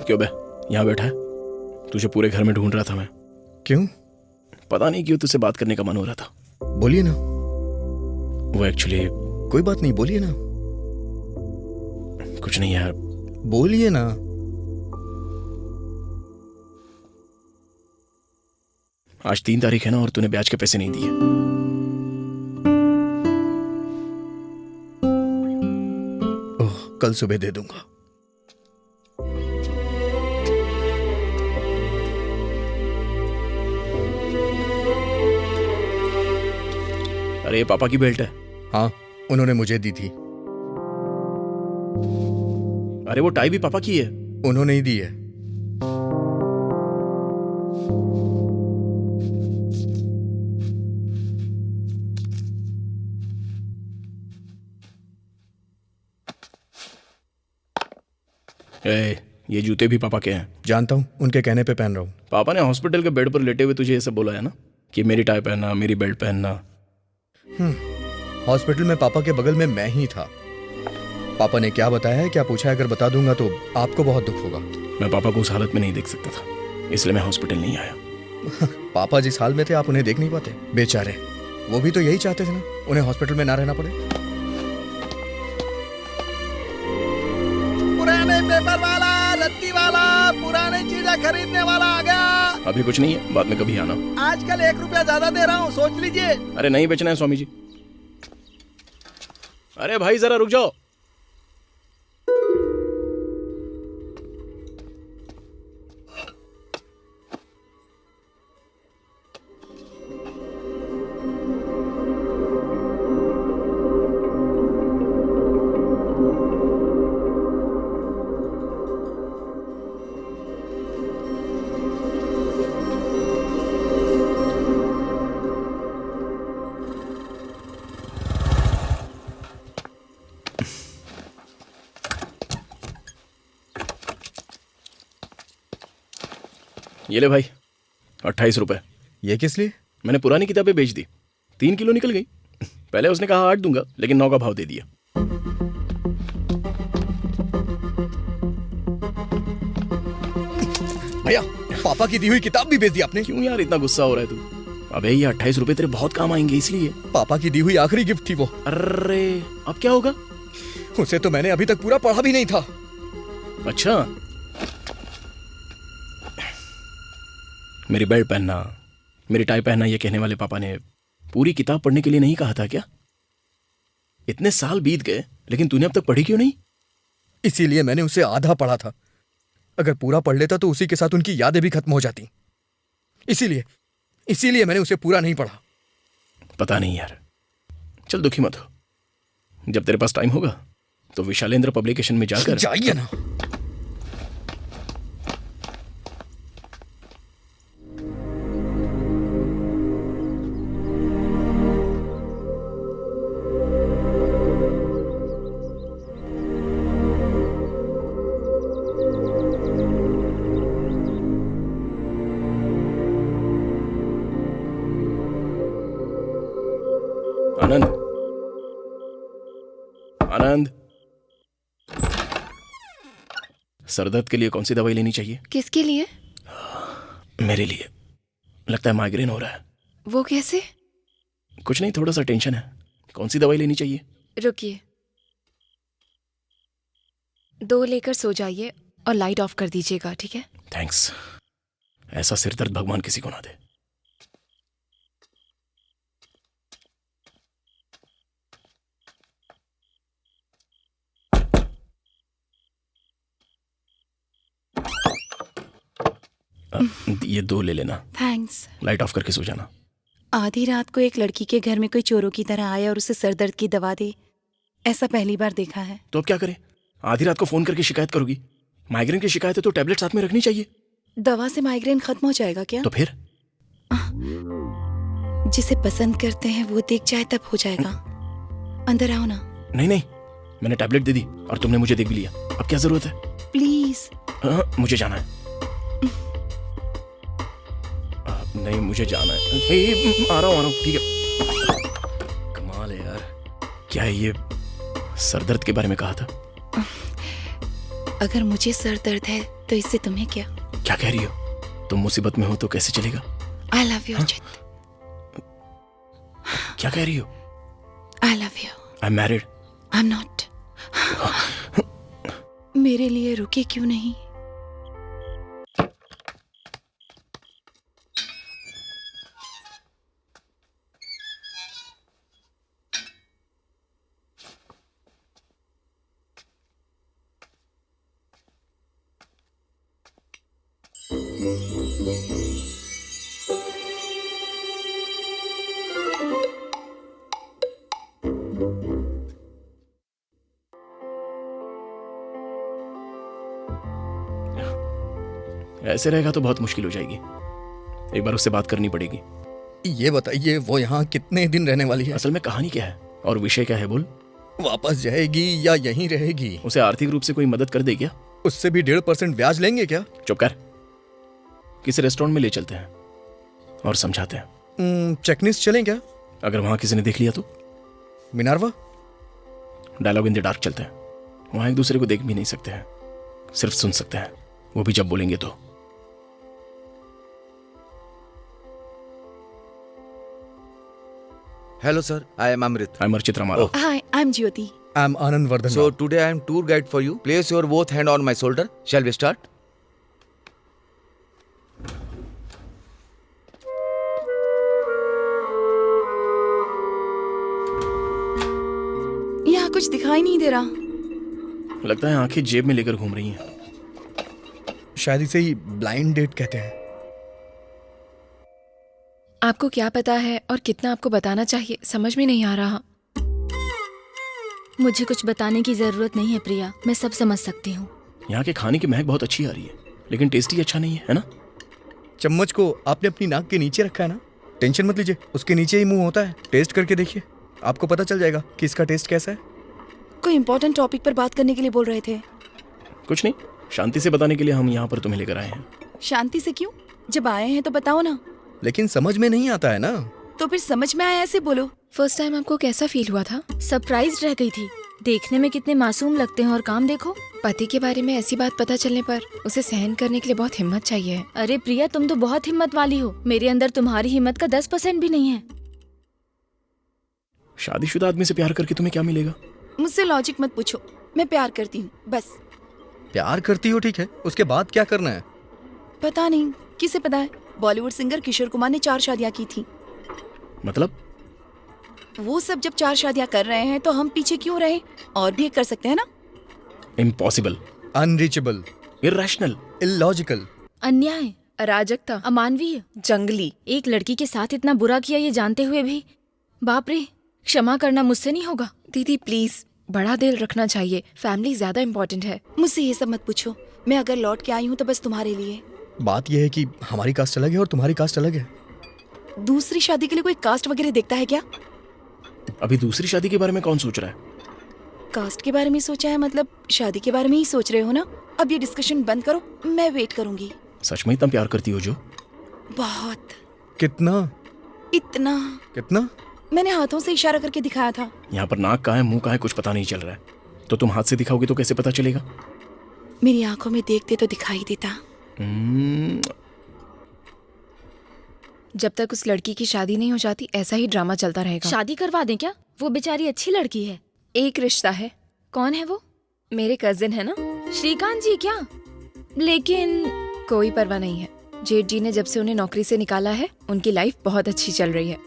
क्यों बे यहाँ बैठा है? तुझे पूरे घर में ढूंढ रहा था मैं। क्यों? पता नहीं क्यों तुझसे बात करने का मन हो रहा था। बोलिए ना। वो एक्चुअली कोई बात नहीं, बोलिए ना। कुछ नहीं यार। बोलिए ना। आज 3 तारीख है ना, और तूने ब्याज के पैसे नहीं दिए। ओह, कल सुबह दे दूंगा। अरे ये पापा की बेल्ट है। हाँ, उन्होंने मुझे दी थी। अरे वो टाई भी पापा की है। उन्होंने ही दी है। ये जूते भी पापा के हैं। जानता हूँ, उनके कहने पे पहन रहा हूँ। पापा ने हॉस्पिटल के बेड पर लेटे हुए तुझे ये सब बोला है ना, कि मेरी टाई पहनना, मेरी बेल्ट पहनना। हॉस्पिटल में पापा के बगल में मैं ही था। पापा ने क्या बताया है, क्या पूछा है, अगर बता दूंगा तो आपको बहुत दुख होगा। मैं पापा को उस हालत में नहीं देख सकता था, इसलिए मैं हॉस्पिटल नहीं आया। पापा जिस हाल में थे आप उन्हें देख नहीं पाते, बेचारे। वो भी तो यही चाहते थे ना, उन्हें हॉस्पिटल में ना रहना पड़े। पुराने पेपर वाला, रत्ती वाला, पुराने चीजें खरीदने वाला आ गया। अभी कुछ नहीं है, बाद में कभी आना। आजकल 1 रुपया ज्यादा दे रहा हूँ, सोच लीजिए। अरे नहीं बेचना है स्वामी जी। अरे भाई जरा रुक जाओ। ये ले भाई, 28 रुपए। ये किस लिए? मैंने पुरानी किताबें बेच दी, 3 किलो निकल गई। पहले उसने कहा 8 दूंगा, लेकिन 9 का भाव दे दिया। भैया, पापा की दी हुई किताब भी बेच दी आपने। क्यों यार इतना गुस्सा हो रहा है तू? अबे ये 28 रुपए तेरे बहुत काम आएंगे इसलिए। पापा की दी हुई आखिरी गिफ्ट थी वो। अरे अब क्या होगा? उसे तो मैंने अभी तक पूरा पढ़ा भी नहीं था। अच्छा, मेरी बेल्ट पहनना, मेरी टाई पहनना, ये कहने वाले पापा ने पूरी किताब पढ़ने के लिए नहीं कहा था क्या? इतने साल बीत गए लेकिन तूने अब तक पढ़ी क्यों नहीं? इसीलिए मैंने उसे आधा पढ़ा था। अगर पूरा पढ़ लेता तो उसी के साथ उनकी यादें भी खत्म हो जाती। इसीलिए मैंने उसे पूरा नहीं पढ़ा। पता नहीं यार, चल दुखी मत हो। जब तेरे पास टाइम होगा तो विशालेंद्र पब्लिकेशन में जाकर जाइए ना। आनंद, आनंद, सरदर्द के लिए कौन सी दवाई लेनी चाहिए? किसके लिए? मेरे लिए। लगता है माइग्रेन हो रहा है। वो कैसे? कुछ नहीं, थोड़ा सा टेंशन है। कौन सी दवाई लेनी चाहिए? रुकिए, 2 लेकर सो जाइए और लाइट ऑफ कर दीजिएगा, ठीक है? थैंक्स। ऐसा सिरदर्द भगवान किसी को ना दे। ये 2 ले लेना। थैंक्स। लाइट ऑफ करके सो जाना। आधी रात को एक लड़की के घर में कोई चोरों की तरह आए और उसे सर दर्द की दवा दे, ऐसा पहली बार देखा है। तो अब क्या करें? आधी रात को फोन करके शिकायत करोगी? माइग्रेन की शिकायत है तो टैबलेट साथ में रखनी चाहिए। दवा से माइग्रेन खत्म हो जाएगा क्या? तो फिर जिसे पसंद करते हैं वो देख जाए तब हो जाएगा। अंदर आओ ना। नहीं नहीं, मैंने टैबलेट दे दी और तुमने मुझे देख भी लिया। अब क्या जरूरत है? प्लीज। मुझे जाना है। नहीं, मुझे जाना है। आ रहा हूँ ठीक है। कमाल है यार। क्या है ये? सर दर्द के बारे में कहा था। अगर मुझे सर दर्द है तो इससे तुम्हें क्या? क्या कह रही हो? तुम मुसीबत में हो तो कैसे चलेगा? I love you Archit. क्या कह रही हो? I love you. I am married. I am not. मेरे लिए रुके क्यों नहीं? ऐसे रहेगा तो बहुत मुश्किल हो जाएगी। एक बार उससे बात करनी पड़ेगी। ये बताइए, वो यहाँ कितने दिन रहने वाली है? असल में कहानी क्या है और विषय क्या है? बोल। वापस जाएगी या यहीं रहेगी? उसे आर्थिक रूप से कोई मदद कर दे क्या? उससे भी 1.5% ब्याज लेंगे क्या? चुप कर। किसी रेस्टोरेंट में ले चलते हैं और समझाते हैं। चेकनिस चलें क्या? अगर वहां किसी ने देख लिया तो? मिनार्वा? डायलॉग इन द डार्क चलते हैं। वहां एक दूसरे को देख भी नहीं सकते हैं, सिर्फ सुन सकते हैं, वो भी जब बोलेंगे तो। Hello sir, I am Amrit. I am Archit Ramarao. Hi, I am Jyoti. I am Anand Vardhan. So today I am tour guide for you. Place your both hand on my shoulder. Shall we start? यहाँ कुछ दिखाई नहीं दे रहा। लगता है आंखें जेब में लेकर घूम रही हैं। शायद इसे ही ब्लाइंड डेट कहते हैं। आपको क्या पता है और कितना आपको बताना चाहिए, समझ में नहीं आ रहा। मुझे कुछ बताने की जरूरत नहीं है प्रिया, मैं सब समझ सकती हूँ। यहाँ के खाने की महक बहुत अच्छी आ रही है, लेकिन टेस्ट ही अच्छा नहीं है ना? चम्मच को आपने अपनी नाक के नीचे रखा है ना? टेंशन मत लीजिए, उसके नीचे ही मुंह होता है। टेस्ट करके देखिए, आपको पता चल जाएगा कि इसका टेस्ट कैसा है। कोई इंपॉर्टेंट टॉपिक पर बात करने के लिए बोल रहे थे। कुछ नहीं, शांति से बताने के लिए हम यहाँ पर तुम्हें लेकर आए हैं। शांति से क्यों? जब आए हैं तो बताओ ना। लेकिन समझ में नहीं आता है ना। तो फिर समझ में आया ऐसे बोलो। फर्स्ट टाइम आपको कैसा फील हुआ था? सरप्राइज रह गई थी। देखने में कितने मासूम लगते हैं और काम देखो। पति के बारे में ऐसी बात पता चलने पर उसे सहन करने के लिए बहुत हिम्मत चाहिए। अरे प्रिया, तुम तो बहुत हिम्मत वाली हो। मेरे अंदर तुम्हारी हिम्मत का 10% भी नहीं है। शादीशुदा आदमी से प्यार करके तुम्हें क्या मिलेगा? मुझसे लॉजिक मत पूछो, मैं प्यार करती हूँ बस। प्यार करती हो ठीक है, उसके बाद क्या करना है? पता नहीं, किसे पता है। बॉलीवुड सिंगर किशोर कुमार ने 4 शादियाँ की थी। मतलब? वो सब जब 4 शादियाँ कर रहे हैं तो हम पीछे क्यों रहे? और भी एक कर सकते हैं ना। इम्पॉसिबल, अनरीचेबल, इर्रेशनल, इलॉजिकल, अन्याय, अराजकता, अमानवीय, जंगली। एक लड़की के साथ इतना बुरा किया ये जानते हुए भी। बाप रे, क्षमा करना मुझसे नहीं होगा। दीदी प्लीज, बड़ा दिल रखना चाहिए। फैमिली ज्यादा इम्पोर्टेंट है। मुझसे ये सब मत पूछो। मैं अगर लौट के आई हूँ तो बस तुम्हारे लिए। बात यह है कि हमारी कास्ट अलग है और तुम्हारी कास्ट अलग है। दूसरी शादी के लिए कोई कास्ट वगैरह देखता है क्या? अभी दूसरी शादी के बारे में कौन सोच रहा है? कास्ट के बारे में सोचा है मतलब शादी के बारे में ही सोच रहे हो ना। अब ये डिस्कशन बंद करो, मैं वेट करूंगी। सच में इतना प्यार करती हो जो? बहुत। कितना? इतना। कितना? मैंने हाथों से इशारा करके दिखाया था। यहाँ पर नाक कहाँ है, मुंह कहाँ है, कुछ पता नहीं चल रहा है। तो तुम हाथ से दिखाओगे तो कैसे पता चलेगा? मेरी आंखों में देखते तो दिखाई देता। जब तक उस लड़की की शादी नहीं हो जाती ऐसा ही ड्रामा चलता रहेगा। शादी करवा दें क्या? वो बेचारी अच्छी लड़की है। एक रिश्ता है। कौन है वो? मेरे कजिन है ना, श्रीकांत जी क्या? लेकिन कोई परवाह नहीं है। जेठ जी ने जब से उन्हें नौकरी से निकाला है उनकी लाइफ बहुत अच्छी चल रही है।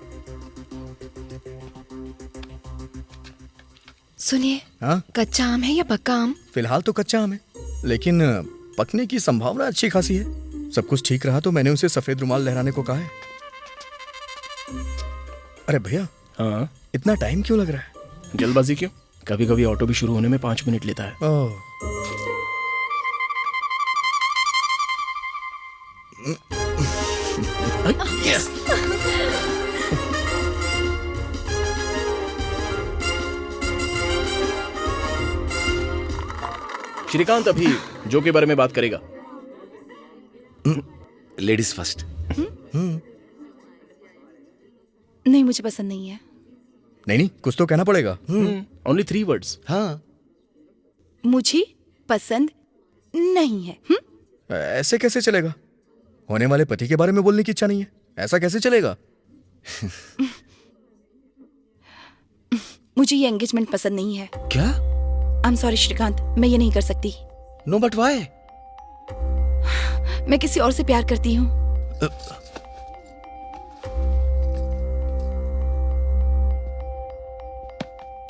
सुनिए, हाँ? कच्चा आम है या पक्का आम? फिलहाल तो कच्चा आम है, लेकिन पकने की संभावना अच्छी खासी है। सब कुछ ठीक रहा तो मैंने उसे सफेद रुमाल लहराने को कहा है। अरे भैया, हाँ? इतना टाइम क्यों लग रहा है? जल्दबाजी क्यों? कभी कभी ऑटो भी शुरू होने में 5 मिनट लेता है। ओह, यस। श्रीकांत अभी जो के बारे में बात करेगा। Ladies first. नहीं, मुझे पसंद नहीं है। नहीं, कुछ तो कहना पड़ेगा। Only 3 words. हाँ, मुझे पसंद नहीं है। ऐसे कैसे चलेगा? होने वाले पति के बारे में बोलने की इच्छा नहीं है, ऐसा कैसे चलेगा? मुझे ये एंगेजमेंट पसंद नहीं है। क्या? आई एम सॉरी श्रीकांत, मैं ये नहीं कर सकती। No but why? मैं किसी और से प्यार करती हूँ।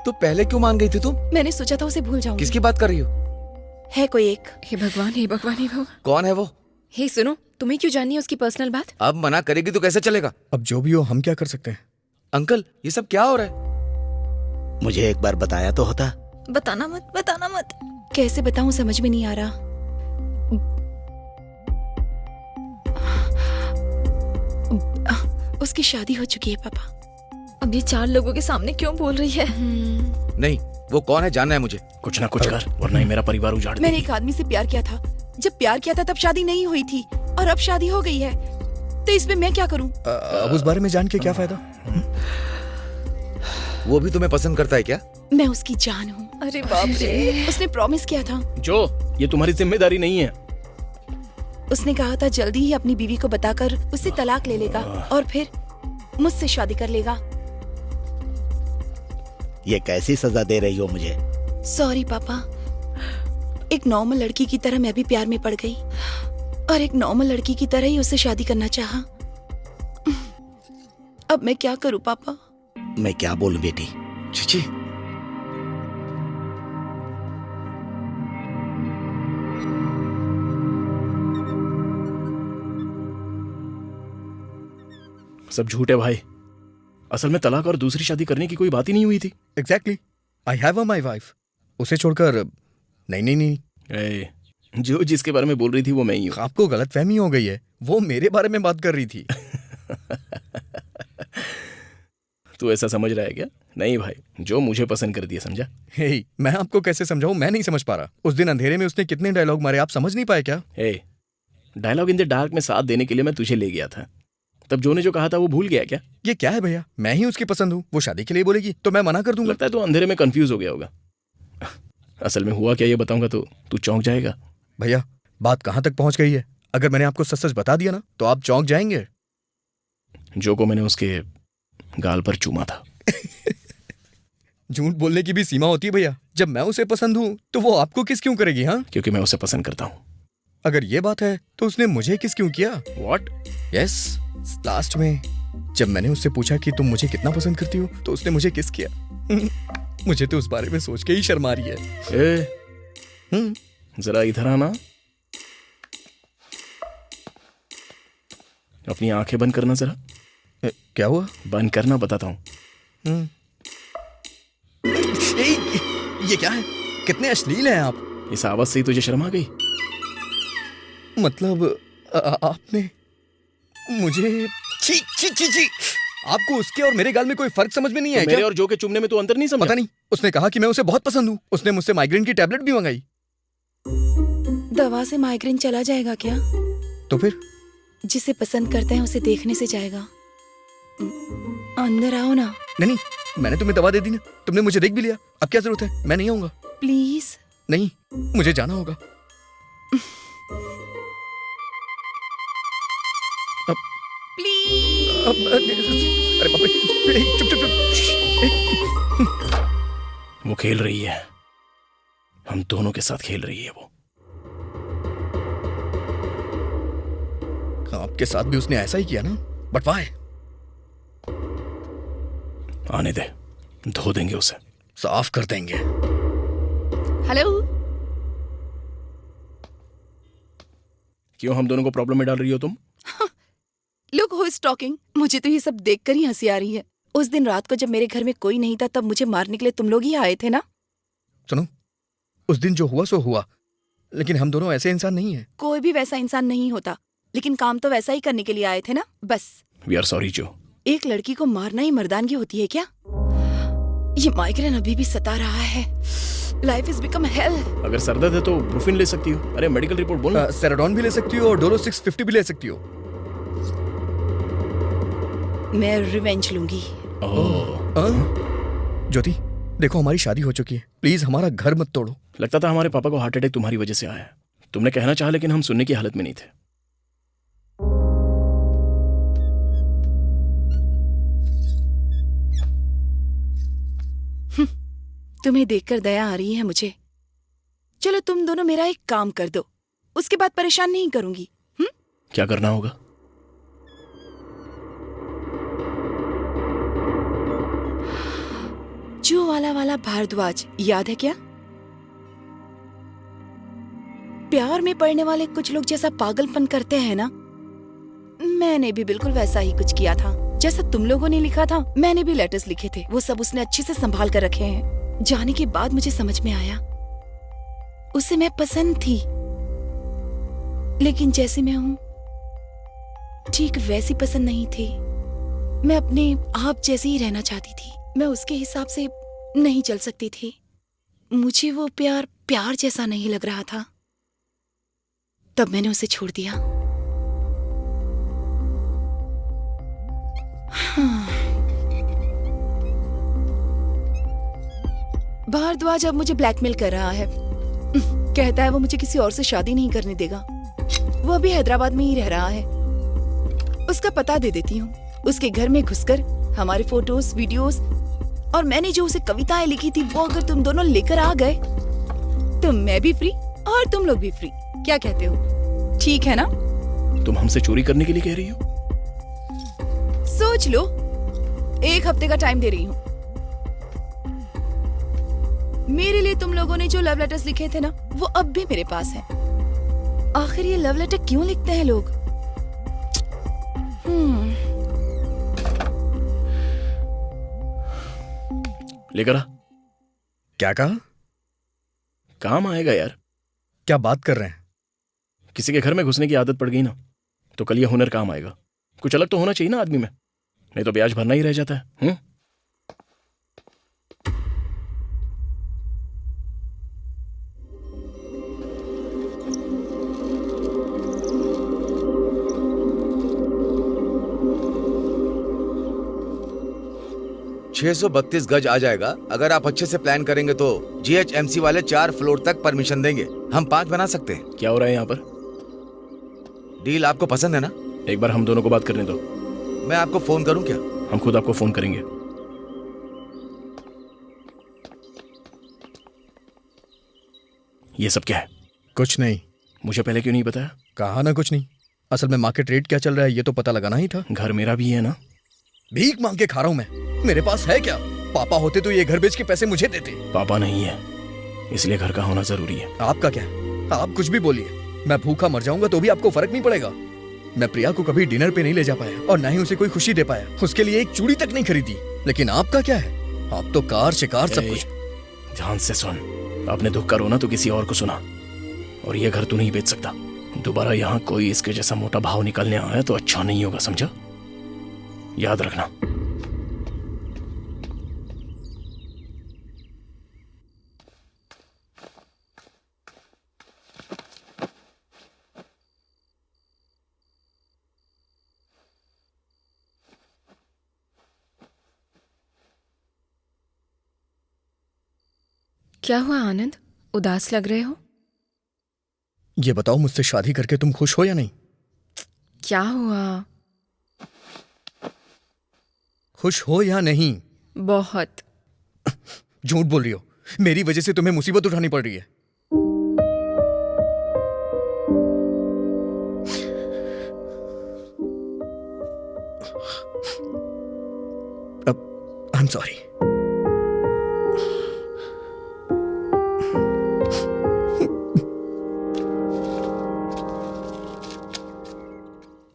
तो पहले क्यों मान गई थी तुम? मैंने सोचा था उसे भूल जाऊंगी। किसकी बात कर रही हो? है कोई एक। हे भगवान, हे भगवान, हे भगवान। कौन है वो? हे सुनो, तुम्हें क्यों जाननी है उसकी पर्सनल बात? अब मना करेगी तो कैसे चलेगा? अब जो भी हो, हम क्या कर सकते हैं? अंकल, ये सब क्या हो रहा है? मुझे एक बार बताया तो होता। बताना मत, बताना मत। कैसे बताऊं, समझ में नहीं आ रहा। उसकी शादी हो चुकी है पापा। अब ये 4 लोगों के सामने क्यों बोल रही है? नहीं, वो कौन है जानना है मुझे। कुछ ना कुछ कर, वरना ही मेरा परिवार उजाड़ मैंने देगी। एक आदमी से प्यार किया था। जब प्यार किया था तब शादी नहीं हुई थी और अब शादी हो गई है, तो इसमें मैं क्या करूं? अब उस बारे में जान के क्या फायदा? वो भी तुम्हें पसंद करता है क्या? मैं उसकी जान हूँ। अरे बाप रे। उसने प्रॉमिस किया था। जो, ये तुम्हारी जिम्मेदारी नहीं है। उसने कहा था जल्दी ही अपनी बीवी को बताकर उससे तलाक ले लेगा और फिर मुझसे शादी कर लेगा। ये कैसी सजा दे रही हो मुझे? सॉरी पापा, एक नॉर्मल लड़की की तरह मैं भी प्यार में पड़ गई और एक नॉर्मल लड़की की तरह ही उससे शादी करना चाहा। अब मैं क्या करूं पापा? मैं क्या बोलूं बेटी? चिची, सब झूठ है भाई। असल में तलाक और दूसरी शादी करने की कोई बात ही नहीं हुई थी। Exactly, I have a my wife. उसे छोड़कर नहीं नहीं नहीं। ए, जो जिसके बारे में बोल रही थी वो मैं ही हूँ। आपको गलतफहमी हो गई है, वो मेरे बारे में बात कर रही थी। तू ऐसा समझ रहा है क्या? नहीं भाई, जो मुझे पसंद कर दिया, समझा? हे, मैं आपको कैसे समझाऊं? मैं नहीं समझ पा रहा। उस दिन अंधेरे में उसने कितने डायलॉग मारे, आप समझ नहीं पाए क्या? ए, डायलॉग इन द डार्क में साथ देने के लिए मैं तुझे ले गया था। तब जो ने जो कहा था वो भूल गया क्या? ये क्या है भैया, मैं ही उसकी पसंद हूँ, वो शादी के लिए बोलेगी तो मैं मना कर दूंगा। लगता है तू अंधेरे में कंफ्यूज हो गया होगा। असल में हुआ क्या ये बताऊंगा तो तू चौंक जाएगा। भैया बात कहाँ तक पहुंच गई है? अगर मैंने आपको सच सच बता दिया ना तो आप चौंक जाएंगे। जो को मैंने उसके गाल पर चूमा था। झूठ बोलने की भी सीमा होती है भैया। जब मैं उसे पसंद हूँ तो वो आपको किस क्यों करेगी? हाँ, क्योंकि मैं उसे पसंद करता हूँ। अगर ये बात है तो उसने मुझे किस क्यों किया? What? यस, लास्ट में जब मैंने उससे पूछा कि तुम मुझे कितना पसंद करती हो तो उसने मुझे किस किया। मुझे तो उस बारे में सोच के ही शर्म आ रही है। जरा इधर आना। अपनी आंखें बंद करना जरा। क्या हुआ? बंद करना, बताता हूँ। ये क्या है? कितने अश्लील हैं आप। इस आवाज से ही तुझे शर्म आ गई? मतलब आपने मुझे छी छी छी छी। आपको उसके और मेरे गाल में कोई फर्क समझ में नहीं आया तो मेरे क्या? और जो के चुमने में तू अंतर नहीं समझा? पता नहीं, उसने कहा कि मैं उसे बहुत पसंद हूँ। उसने मुझसे माइग्रेन की टैबलेट भी मंगाई। दवा से माइग्रेन चला जाएगा क्या? तो फिर जिसे पसंद करते हैं उसे देखने से जाएगा। अंदर आओ ना। नहीं, मैंने तुम्हें दवा दे दी ना, तुमने मुझे देख भी लिया। अब क्या जरूरत है? मैं नहीं आऊंगा। प्लीज। नहीं, मुझे जाना होगा। अरे बाप रे, चुप चुप चुप। वो खेल रही है, हम दोनों के साथ खेल रही है वो। आपके साथ भी उसने ऐसा ही किया ना? But why? आने दे, धो देंगे उसे, साफ कर देंगे। हेलो। क्यों हम दोनों को प्रॉब्लम में डाल रही हो तुम? Look who is talking. मुझे तो ये सब देखकर ही हंसी आ रही है। उस दिन रात को जब मेरे घर में कोई नहीं था तब मुझे मारने के लिए तुम लोग ही आए थे ना? सुनो, उस दिन जो हुआ सो हुआ, लेकिन हम दोनों ऐसे इंसान नहीं हैं। कोई भी वैसा इंसान नहीं होता, लेकिन काम तो वैसा ही करने के लिए आए थे ना, बस। वी आर सॉरी जो। एक लड़की को मारना ही मर्दानगी होती है क्या? ये माइग्रेन अभी भी सता रहा है। Life is become hello. अगर सर दर्द है तो ब्रूफिन ले सकती हो। अरे मेडिकल रिपोर्ट बोलना। सेराडॉन भी ले सकती हो और डोलो 650 भी ले सकती हो। मैं रिवेंज लूंगी। ज्योति, देखो हमारी शादी हो चुकी है, प्लीज हमारा घर मत तोड़ो। लगता था हमारे पापा को हार्ट अटैक तुम्हारी वजह से आया है। तुमने कहना चाहा लेकिन हम सुनने की हालत में नहीं थे। तुम्हें देखकर दया आ रही है मुझे। चलो तुम दोनों मेरा एक काम कर दो, उसके बाद परेशान नहीं करूंगी। क्या करना होगा? जो वाला भारद्वाज याद है क्या? प्यार में पड़ने वाले कुछ लोग जैसा पागलपन करते हैं ना, मैंने भी बिल्कुल वैसा ही कुछ किया था। जैसा तुम लोगों ने लिखा था मैंने भी लेटर्स लिखे थे, वो सब उसने अच्छे से संभाल कर रखे हैं। जाने के बाद मुझे समझ में आया उसे मैं पसंद थी, लेकिन जैसी मैं हूं ठीक वैसी पसंद नहीं थी। मैं अपने आप जैसी ही रहना चाहती थी, मैं उसके हिसाब से नहीं चल सकती थी। मुझे वो प्यार जैसा नहीं लग रहा था, तब मैंने उसे छोड़ दिया। भारद्वाज अब मुझे ब्लैकमेल कर रहा है। कहता है वो मुझे किसी और से शादी नहीं करने देगा। वो अभी हैदराबाद में ही रह रहा है। उसका पता दे देती हूँ। उसके घर में घुसकर हमारे फोटोज, वीडियोस और मैंने जो उसे कविताएं लिखी थी वो अगर तुम दोनों लेकर आ गए तो मैं भी फ्री और तुम लोग भी फ्री। क्या कहते हो? ठीक है ना? तुम हमसे चोरी करने के लिए कह रही हो? सोच लो, 1 हफ्ते का टाइम दे रही हूँ। मेरे लिए तुम लोगों ने जो लव लेटर्स लिखे थे ना, वो अब भी मेरे पास है। आखिर ये लव लेटर क्यों लिखते हैं लोग? लेकर आ। क्या कहा? काम आएगा यार। क्या बात कर रहे हैं? किसी के घर में घुसने की आदत पड़ गई ना, तो कल ये हुनर काम आएगा। कुछ अलग तो होना चाहिए ना आदमी में, नहीं तो ब्याज भरना ही रह जाता है। 632 गज आ जाएगा। अगर आप अच्छे से प्लान करेंगे तो GHMC वाले 4 फ्लोर तक परमिशन देंगे। हम 5 बना सकते हैं। क्या हो रहा है यहाँ पर? डील आपको पसंद है ना? एक बार हम दोनों को बात करने दो। मैं आपको फोन करूं क्या? हम खुद आपको फोन करेंगे। ये सब क्या है? कुछ नहीं। मुझे पहले क्यों नहीं बताया? कहा ना कुछ नहीं। असल में मार्केट रेट क्या चल रहा है ये तो पता लगाना ही था। घर मेरा भी है ना। भीख मांग के खा रहा हूं मैं। मेरे पास है क्या? पापा होते तो ये घर बेच के पैसे मुझे देते। पापा नहीं है, इसलिए घर का होना जरूरी है। आपका क्या है? आप कुछ भी बोलिए, मैं भूखा मर जाऊंगा तो भी आपको फर्क नहीं पड़ेगा। मैं प्रिया को कभी डिनर पे नहीं ले जा पाया और ना ही उसे कोई खुशी दे पाया। उसके लिए एक चूड़ी तक नहीं खरीदी। लेकिन आपका क्या है? आप तो कार शिकार सब कुछ। ध्यान से सुन, अपने दुख का रोना तो किसी और को सुना। और ये घर तू नहीं बेच सकता। दोबारा यहाँ कोई इसके जैसा मोटा भाव निकलने आया तो अच्छा नहीं होगा, समझा? याद रखना। क्या हुआ आनंद, उदास लग रहे हो? ये बताओ, मुझसे शादी करके तुम खुश हो या नहीं? क्या हुआ? खुश हो या नहीं? बहुत। झूठ बोल रही हो। मेरी वजह से तुम्हें मुसीबत उठानी पड़ रही है। आई एम सॉरी।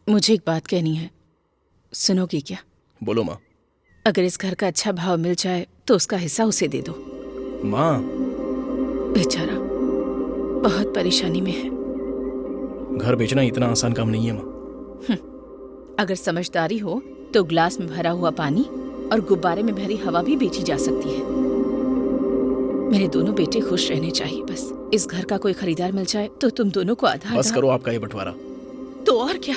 मुझे एक बात कहनी है, सुनोगी क्या? बोलो माँ। अगर इस घर का अच्छा भाव मिल जाए तो उसका हिस्सा उसे दे दो। माँ, बेचारा बहुत परेशानी में है। घर बेचना इतना आसान काम नहीं है माँ। अगर समझदारी हो तो ग्लास में भरा हुआ पानी और गुब्बारे में भरी हवा भी बेची जा सकती है। मेरे दोनों बेटे खुश रहने चाहिए। बस इस घर का कोई खरीदार मिल जाए तो तुम दोनों को आधा बस आधा। करो आपका ये बंटवारा। तो और क्या,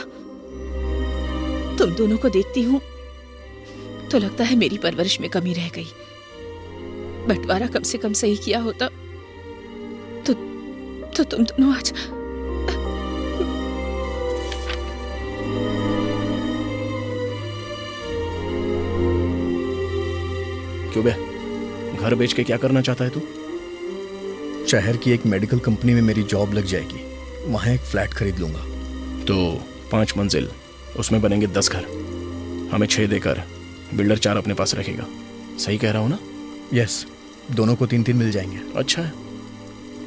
तुम दोनों को देखती हूँ तो लगता है मेरी परवरिश में कमी रह गई। बंटवारा कम से कम सही किया होता तो तुम दोनों आज। क्यों बे, घर बेच के क्या करना चाहता है तू? शहर की एक मेडिकल कंपनी में मेरी जॉब लग जाएगी, वहां एक फ्लैट खरीद लूंगा। तो 5 मंजिल, उसमें बनेंगे 10 घर। हमें 6 देकर बिल्डर 4 अपने पास रखेगा। सही कह रहा हूं ना? यस, दोनों को 3-3 मिल जाएंगे। अच्छा है।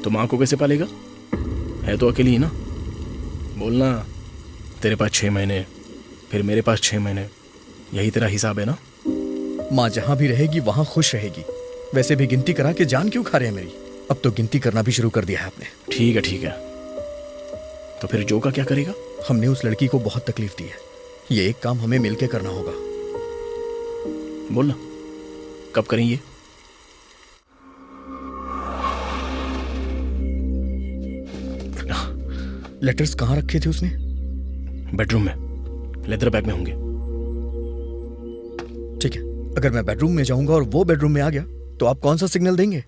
तो माँ को कैसे पालेगा? है तो अकेली ही ना। बोलना, तेरे पास 6 महीने, फिर मेरे पास 6 महीने, यही तेरा हिसाब है ना? माँ जहां भी रहेगी वहां खुश रहेगी। वैसे भी गिनती करा के जान क्यों खा रहे हैं मेरी? अब तो गिनती करना भी शुरू कर दिया है आपने। ठीक है ठीक है। तो फिर जो का क्या करेगा? हमने उस लड़की को बहुत तकलीफ दी है। ये एक काम हमें मिलके करना होगा। बोलना, कब करेंगे? लेटर्स कहाँ रखे थे उसने? बेडरूम में, लेदर बैग में होंगे। ठीक है, अगर मैं बेडरूम में जाऊंगा और वो बेडरूम में आ गया तो आप कौन सा सिग्नल देंगे?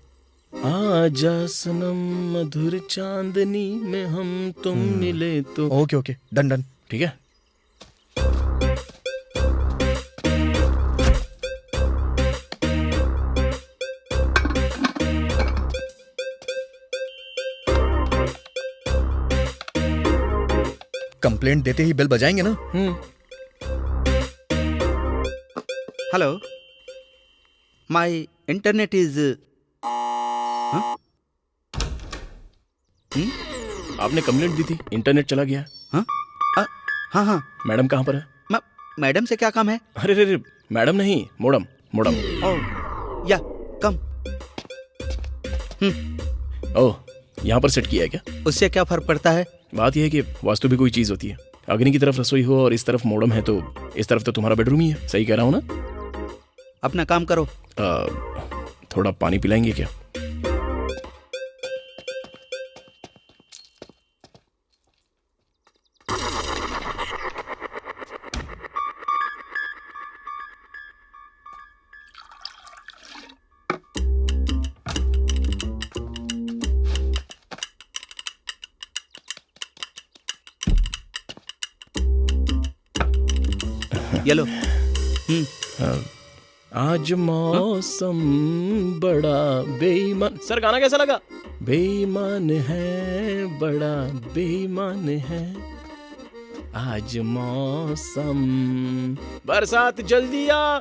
आजा सनम मधुर चांदनी में हम तुम मिले तो। Okay okay, done done. ठीक है। कंप्लेंट देते ही बेल बजाएंगे ना? Hello, my internet is. आपने कंप्लेंट दी थी, इंटरनेट चला गया। हाँ हाँ हाँ। मैडम कहाँ पर है? मैडम से क्या काम है? अरे रे रे, मैडम नहीं, मोडम मोडम। ओह या कम। ओह, यहाँ पर सेट किया है क्या? उससे क्या फर्क पड़ता है? बात यह है कि वास्तु भी कोई चीज होती है। अग्नि की तरफ रसोई हो और इस तरफ मोडम है, तो इस तरफ तो तुम्हारा बेडरूम ही है। सही कह रहा हूँ ना? अपना काम करो। थोड़ा पानी पिलाएंगे क्या? ये लो। आज मौसम बड़ा बेईमान। सर गाना कैसा लगा? बेईमान है, बड़ा बेईमान है, आज मौसम। बरसात जल्दी आ।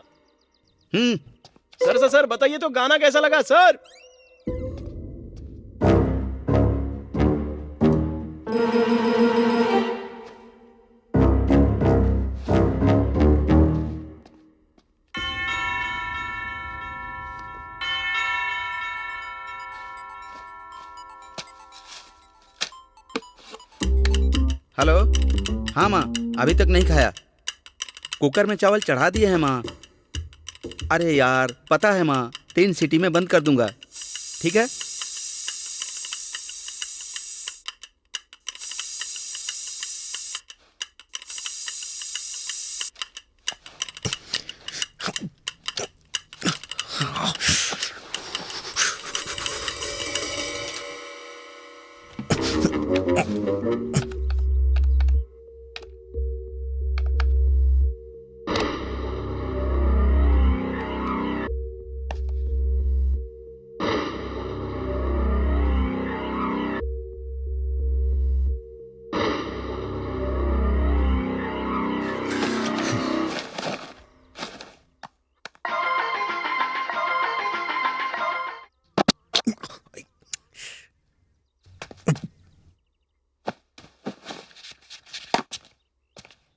सर बताइए तो गाना कैसा लगा सर? हेलो। हाँ माँ, अभी तक नहीं खाया। कुकर में चावल चढ़ा दिए हैं माँ। अरे यार, पता है माँ, 3 सीटी में बंद कर दूंगा। ठीक है।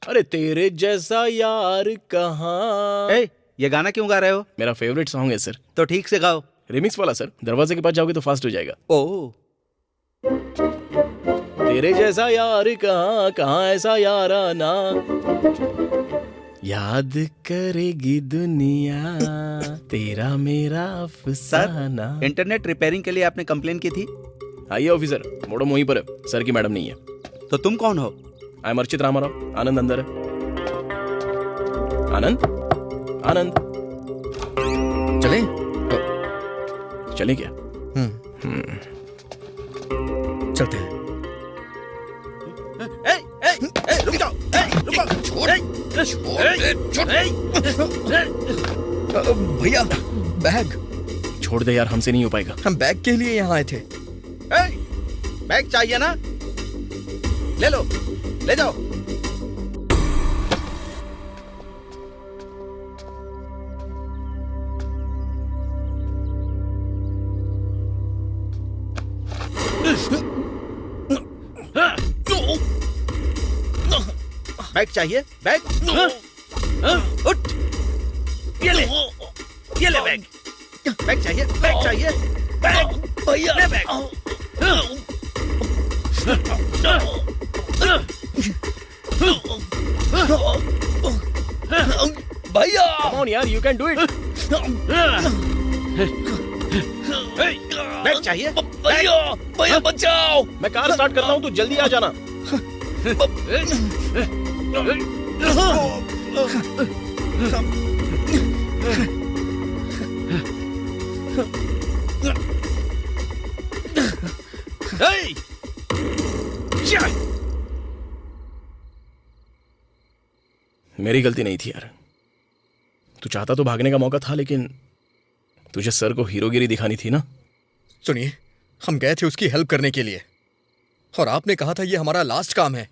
अरे तेरे जैसा यार कहाँ। ये गाना क्यों गा रहे हो? मेरा फेवरेट सॉन्ग है सर। तो ठीक से गाओ। रिमिक्स वाला सर। दरवाजे के पास जाओगे तो फास्ट हो जाएगा। ओह। तेरे जैसा यार कहाँ, कहाँ ऐसा याराना, याद करेगी दुनिया तेरा मेरा अफसाना। इंटरनेट रिपेयरिंग के लिए आपने कंप्लेन की थी। आइए ऑफिसर, मोड़ो वहीं पर है, सर की मैडम नहीं है। तो तुम कौन हो? I am Archit Ramarao. आनंद अंदर है। आनंद, आनंद चले? चले क्या? चलते हैं। रुक जाओ। भैया, बैग। छोड़ दे यार, हमसे नहीं हो पाएगा। हम बैग के लिए यहाँ आए थे। बैग चाहिए ना? ले लो, ले जाओ। बैग चाहिए? बैग? उठ। ये ले बैग। बैग चाहिए? बैग चाहिए? बैग भैया, ले बैग। भैया, Come on यार, you can do it. Bag चाहिए? भैया, भैया बचाओ। मैं कार स्टार्ट करता हूँ, तू जल्दी आ जाना। मेरी गलती नहीं थी यार। तू चाहता तो भागने का मौका था, लेकिन तुझे सर को हीरोगिरी दिखानी थी ना। सुनिए, हम गए थे उसकी हेल्प करने के लिए, और आपने कहा था ये हमारा लास्ट काम है।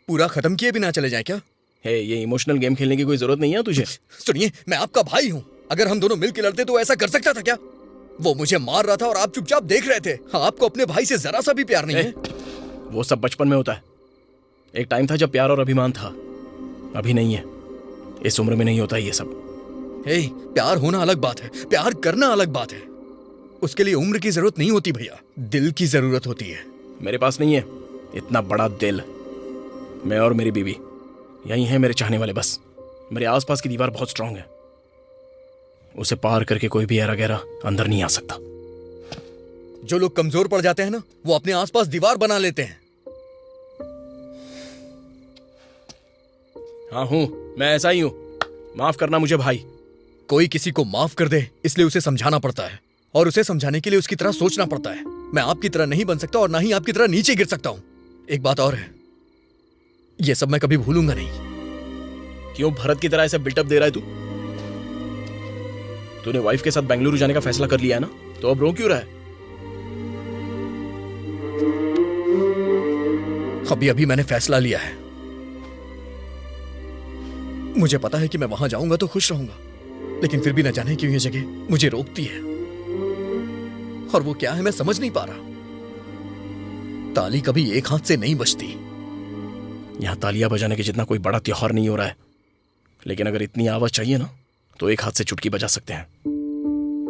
पूरा खत्म किए बिना चले जाए क्या? हे, ये इमोशनल गेम खेलने की कोई जरूरत नहीं है तुझे। सुनिए, मैं आपका भाई हूं। अगर हम दोनों मिलकर लड़ते तो ऐसा कर सकता था क्या? वो मुझे मार रहा था और आप चुपचाप देख रहे थे। आपको अपने भाई से जरा सा भी प्यार नहीं है? वो सब बचपन में होता है। एक टाइम था जब प्यार और अभिमान था, अभी नहीं है। इस उम्र में नहीं होता ये सब। प्यार होना अलग बात है, प्यार करना अलग बात है। उसके लिए उम्र की जरूरत नहीं होती भैया, दिल की जरूरत होती है। मेरे पास नहीं है इतना बड़ा दिल। मैं और मेरी बीवी यही है मेरे चाहने वाले। बस मेरे आसपास की दीवार बहुत स्ट्रांग है, उसे पार करके कोई भी ऐरा गैरा अंदर नहीं आ सकता। जो लोग कमजोर पड़ जाते हैं ना, वो अपने आसपास दीवार बना लेते हैं। हाँ हूं, मैं ऐसा ही हूं। माफ करना मुझे भाई। कोई किसी को माफ कर दे इसलिए उसे समझाना पड़ता है, और उसे समझाने के लिए उसकी तरह सोचना पड़ता है। मैं आपकी तरह नहीं बन सकता और ना ही आपकी तरह नीचे गिर सकता हूं। एक बात और है, यह सब मैं कभी भूलूंगा नहीं, क्यों भरत की तरह ऐसे बिल्टअप दे रहा है तू? तूने वाइफ के साथ बेंगलुरु जाने का फैसला कर लिया है ना, तो अब रो क्यों रहा है? अभी अभी मैंने फैसला लिया है। मुझे पता है कि मैं वहां जाऊंगा तो खुश रहूंगा, लेकिन फिर भी न जाने क्यों ये जगह मुझे रोकती है। और वो क्या है मैं समझ नहीं पा रहा। ताली कभी एक हाथ से नहीं बजती। यहां तालियां बजाने के जितना कोई बड़ा त्योहार नहीं हो रहा है, लेकिन अगर इतनी आवाज चाहिए ना तो एक हाथ से चुटकी बजा सकते हैं।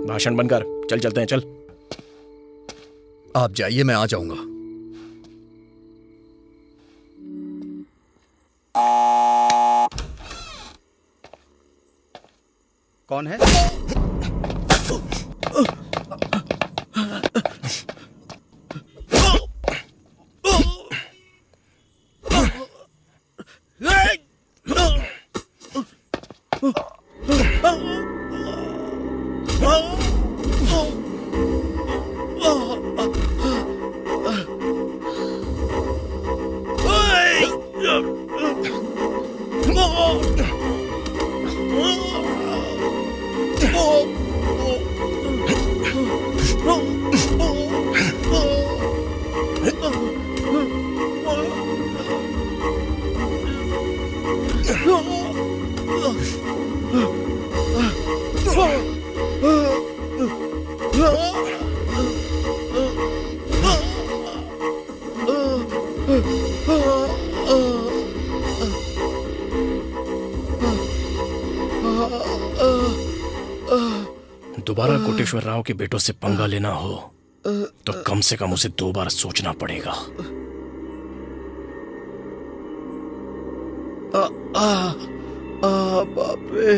भाषण बनकर चल चलते हैं, चल। आप जाइए, मैं आ जाऊंगा। कौन है? दोबारा कोटेश्वर राव के बेटों से पंगा लेना हो तो कम से कम उसे 2 बार सोचना पड़ेगा। बाप रे।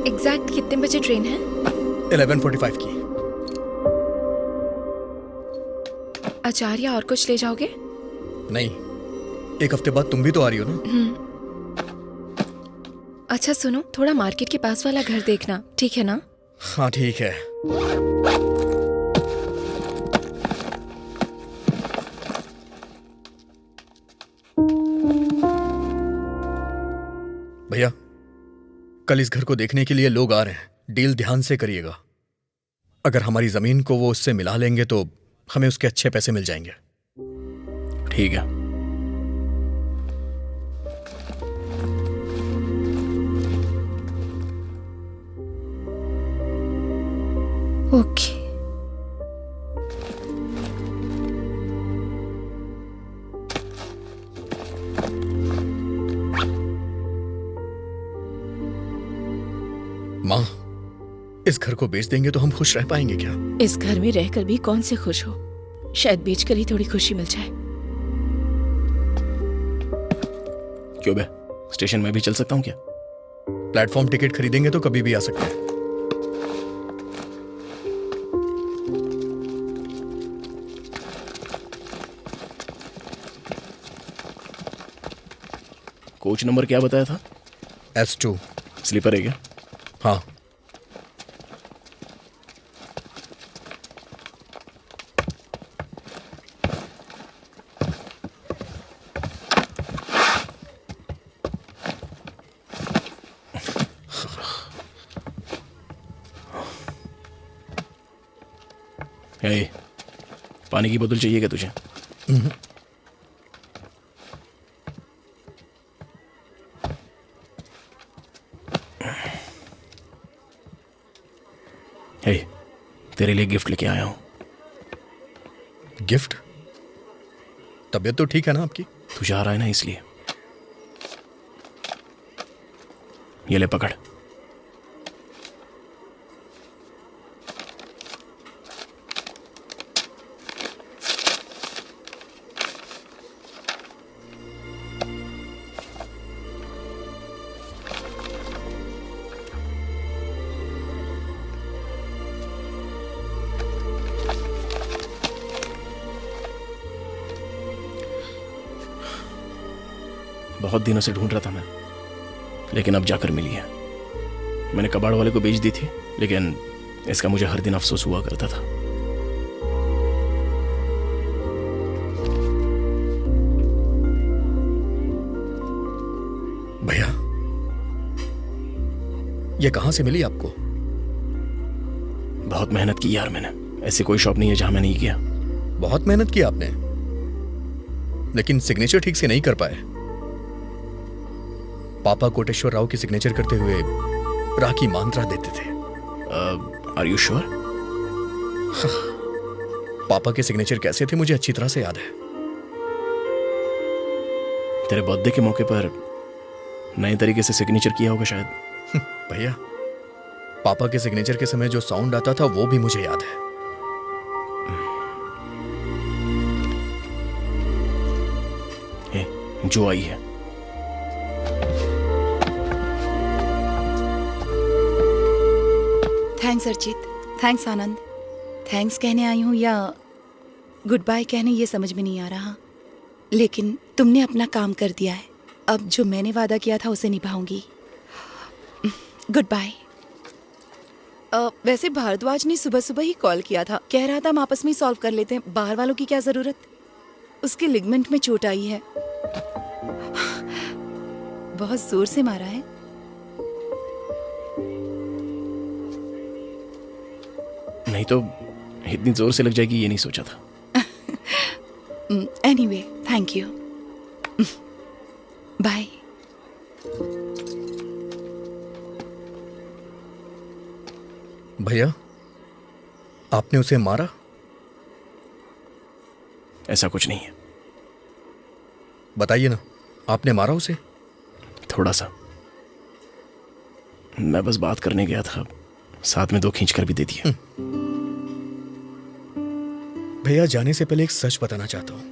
एग्जैक्ट कितने बजे ट्रेन है? 11:45 की। अचार या और कुछ ले जाओगे? नहीं, एक हफ्ते बाद तुम भी तो आ रही हो ना। अच्छा सुनो, थोड़ा मार्केट के पास वाला घर देखना, ठीक है ना? हाँ ठीक है। भैया, कल इस घर को देखने के लिए लोग आ रहे हैं। डील ध्यान से करिएगा। अगर हमारी जमीन को वो उससे मिला लेंगे तो हमें उसके अच्छे पैसे मिल जाएंगे। ठीक है। ओके। माँ, इस घर को बेच देंगे तो हम खुश रह पाएंगे क्या? इस घर में रहकर भी कौन से खुश हो? शायद बेचकर ही थोड़ी खुशी मिल जाए। क्यों बे, स्टेशन में भी चल सकता हूँ क्या? प्लेटफॉर्म टिकट खरीदेंगे तो कभी भी आ सकते हैं। कोच नंबर क्या बताया था? S2। स्लीपर है क्या? हाँ। हे, पानी की बोतल चाहिए क्या तुझे? हे, तेरे लिए गिफ्ट लेके आया हूं। गिफ्ट? तबीयत तो ठीक है ना आपकी? तू जा रहा है ना, इसलिए। ये ले पकड़। बहुत दिनों से ढूंढ रहा था मैं, लेकिन अब जाकर मिली है। मैंने कबाड़ वाले को बेच दी थी, लेकिन इसका मुझे हर दिन अफसोस हुआ करता था। भैया, ये कहां से मिली आपको? बहुत मेहनत की यार मैंने। ऐसी कोई शॉप नहीं है जहां मैं नहीं किया। बहुत मेहनत की आपने, लेकिन सिग्नेचर ठीक से नहीं कर पाए। पापा कोटेश्वर राव की सिग्नेचर करते हुए राखी मांत्रा देते थे। Are you sure? पापा के सिग्नेचर कैसे थे मुझे अच्छी तरह से याद है। तेरे बर्थडे के मौके पर नए तरीके से सिग्नेचर किया होगा शायद। भैया, पापा के सिग्नेचर के समय जो साउंड आता था वो भी मुझे याद है। जो आई है। थैंक्स अर्चित, थैंक्स आनंद। थैंक्स कहने आई हूँ या गुड बाय कहने, ये समझ में नहीं आ रहा। लेकिन तुमने अपना काम कर दिया है। अब जो मैंने वादा किया था उसे निभाऊंगी। Good bye. वैसे भारद्वाज ने सुबह सुबह ही कॉल किया था, कह रहा था हम आपस में ही सॉल्व कर लेते हैं, बाहर वालों की क्या जरूरत। उसके लिगमेंट में चोट आई है, बहुत जोर से मारा है। नहीं तो इतनी जोर से लग जाएगी ये नहीं सोचा था। Anyway, thank you. बाय। भैया, आपने उसे मारा? ऐसा कुछ नहीं है। बताइए ना, आपने मारा उसे? थोड़ा सा। मैं बस बात करने गया था, साथ में 2 खींच कर भी दे दिया। भैया, जाने से पहले एक सच बताना चाहता हूं।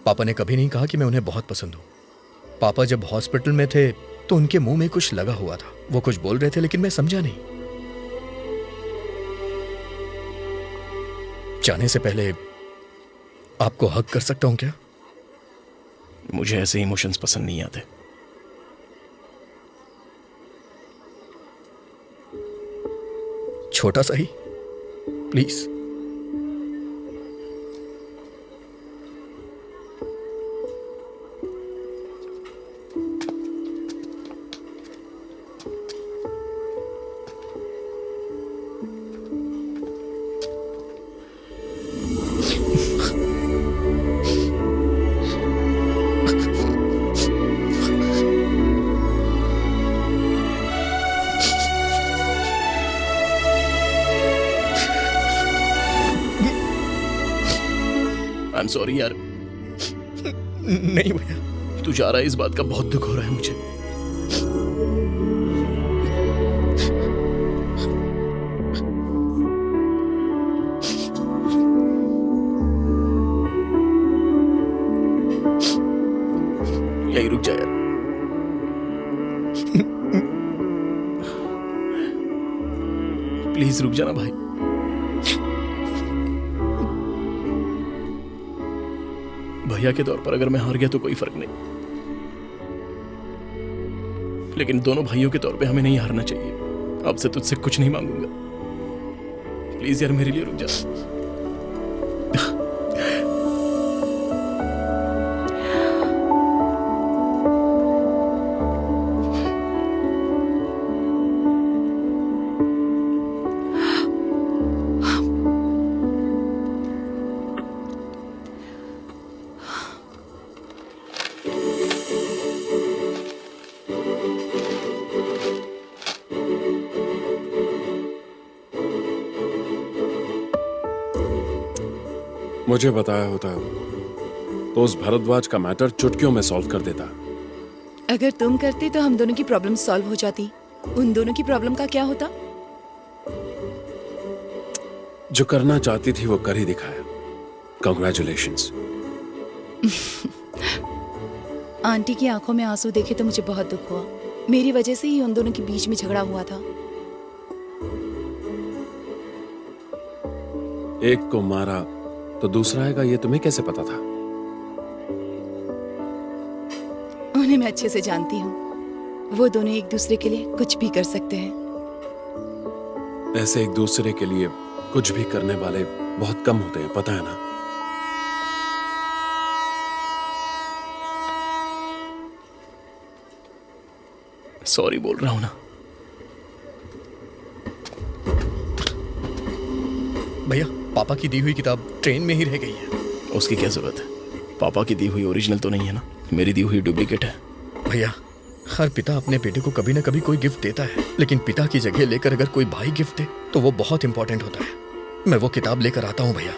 पापा ने कभी नहीं कहा कि मैं उन्हें बहुत पसंद हूं। पापा जब हॉस्पिटल में थे तो उनके मुंह में कुछ लगा हुआ था। वो कुछ बोल रहे थे लेकिन मैं समझा नहीं। जाने से पहले आपको हक कर सकता हूं क्या? मुझे ऐसे इमोशंस पसंद नहीं आते। छोटा सा ही, प्लीज। आई एम सॉरी यार। नहीं भैया, तू जा रहा है, इस बात का बहुत दुख हो रहा है मुझे। यही रुक जा यार। प्लीज रुक जाना भाई। भैया के तौर पर अगर मैं हार गया तो कोई फर्क नहीं, लेकिन दोनों भाइयों के तौर पे हमें नहीं हारना चाहिए। अब से तुझसे कुछ नहीं मांगूंगा। प्लीज यार, मेरे लिए रुक जा। मुझे बताया होता तो उस भारद्वाज का मैटर चुटकियों में सॉल्व कर देता। अगर तुम करते तो हम दोनों की प्रॉब्लम सॉल्व हो जाती। उन दोनों की प्रॉब्लम का क्या होता? जो करना चाहती थी वो कर ही दिखाया। कांग्रेचुलेशंस। आंटी की आंखों में आंसू देखे तो मुझे बहुत दुख हुआ। मेरी वजह से ही उन दोनों के बीच में झगड़ा हुआ था। एक को मारा तो दूसरा आएगा, ये तुम्हें कैसे पता था? उन्हें मैं अच्छे से जानती हूँ। वो दोनों एक दूसरे के लिए कुछ भी कर सकते हैं। ऐसे एक दूसरे के लिए कुछ भी करने वाले बहुत कम होते हैं, पता है ना? सॉरी बोल रहा हूं ना। भैया, पापा की दी हुई किताब ट्रेन में ही रह गई है। उसकी क्या जरूरत है? पापा की दी हुई ओरिजिनल तो नहीं है ना, मेरी दी हुई डुप्लीकेट है। भैया, हर पिता अपने बेटे को कभी ना कभी कोई गिफ्ट देता है, लेकिन पिता की जगह लेकर अगर कोई भाई गिफ्ट दे तो वो बहुत इंपॉर्टेंट होता है। मैं वो किताब लेकर आता हूँ भैया।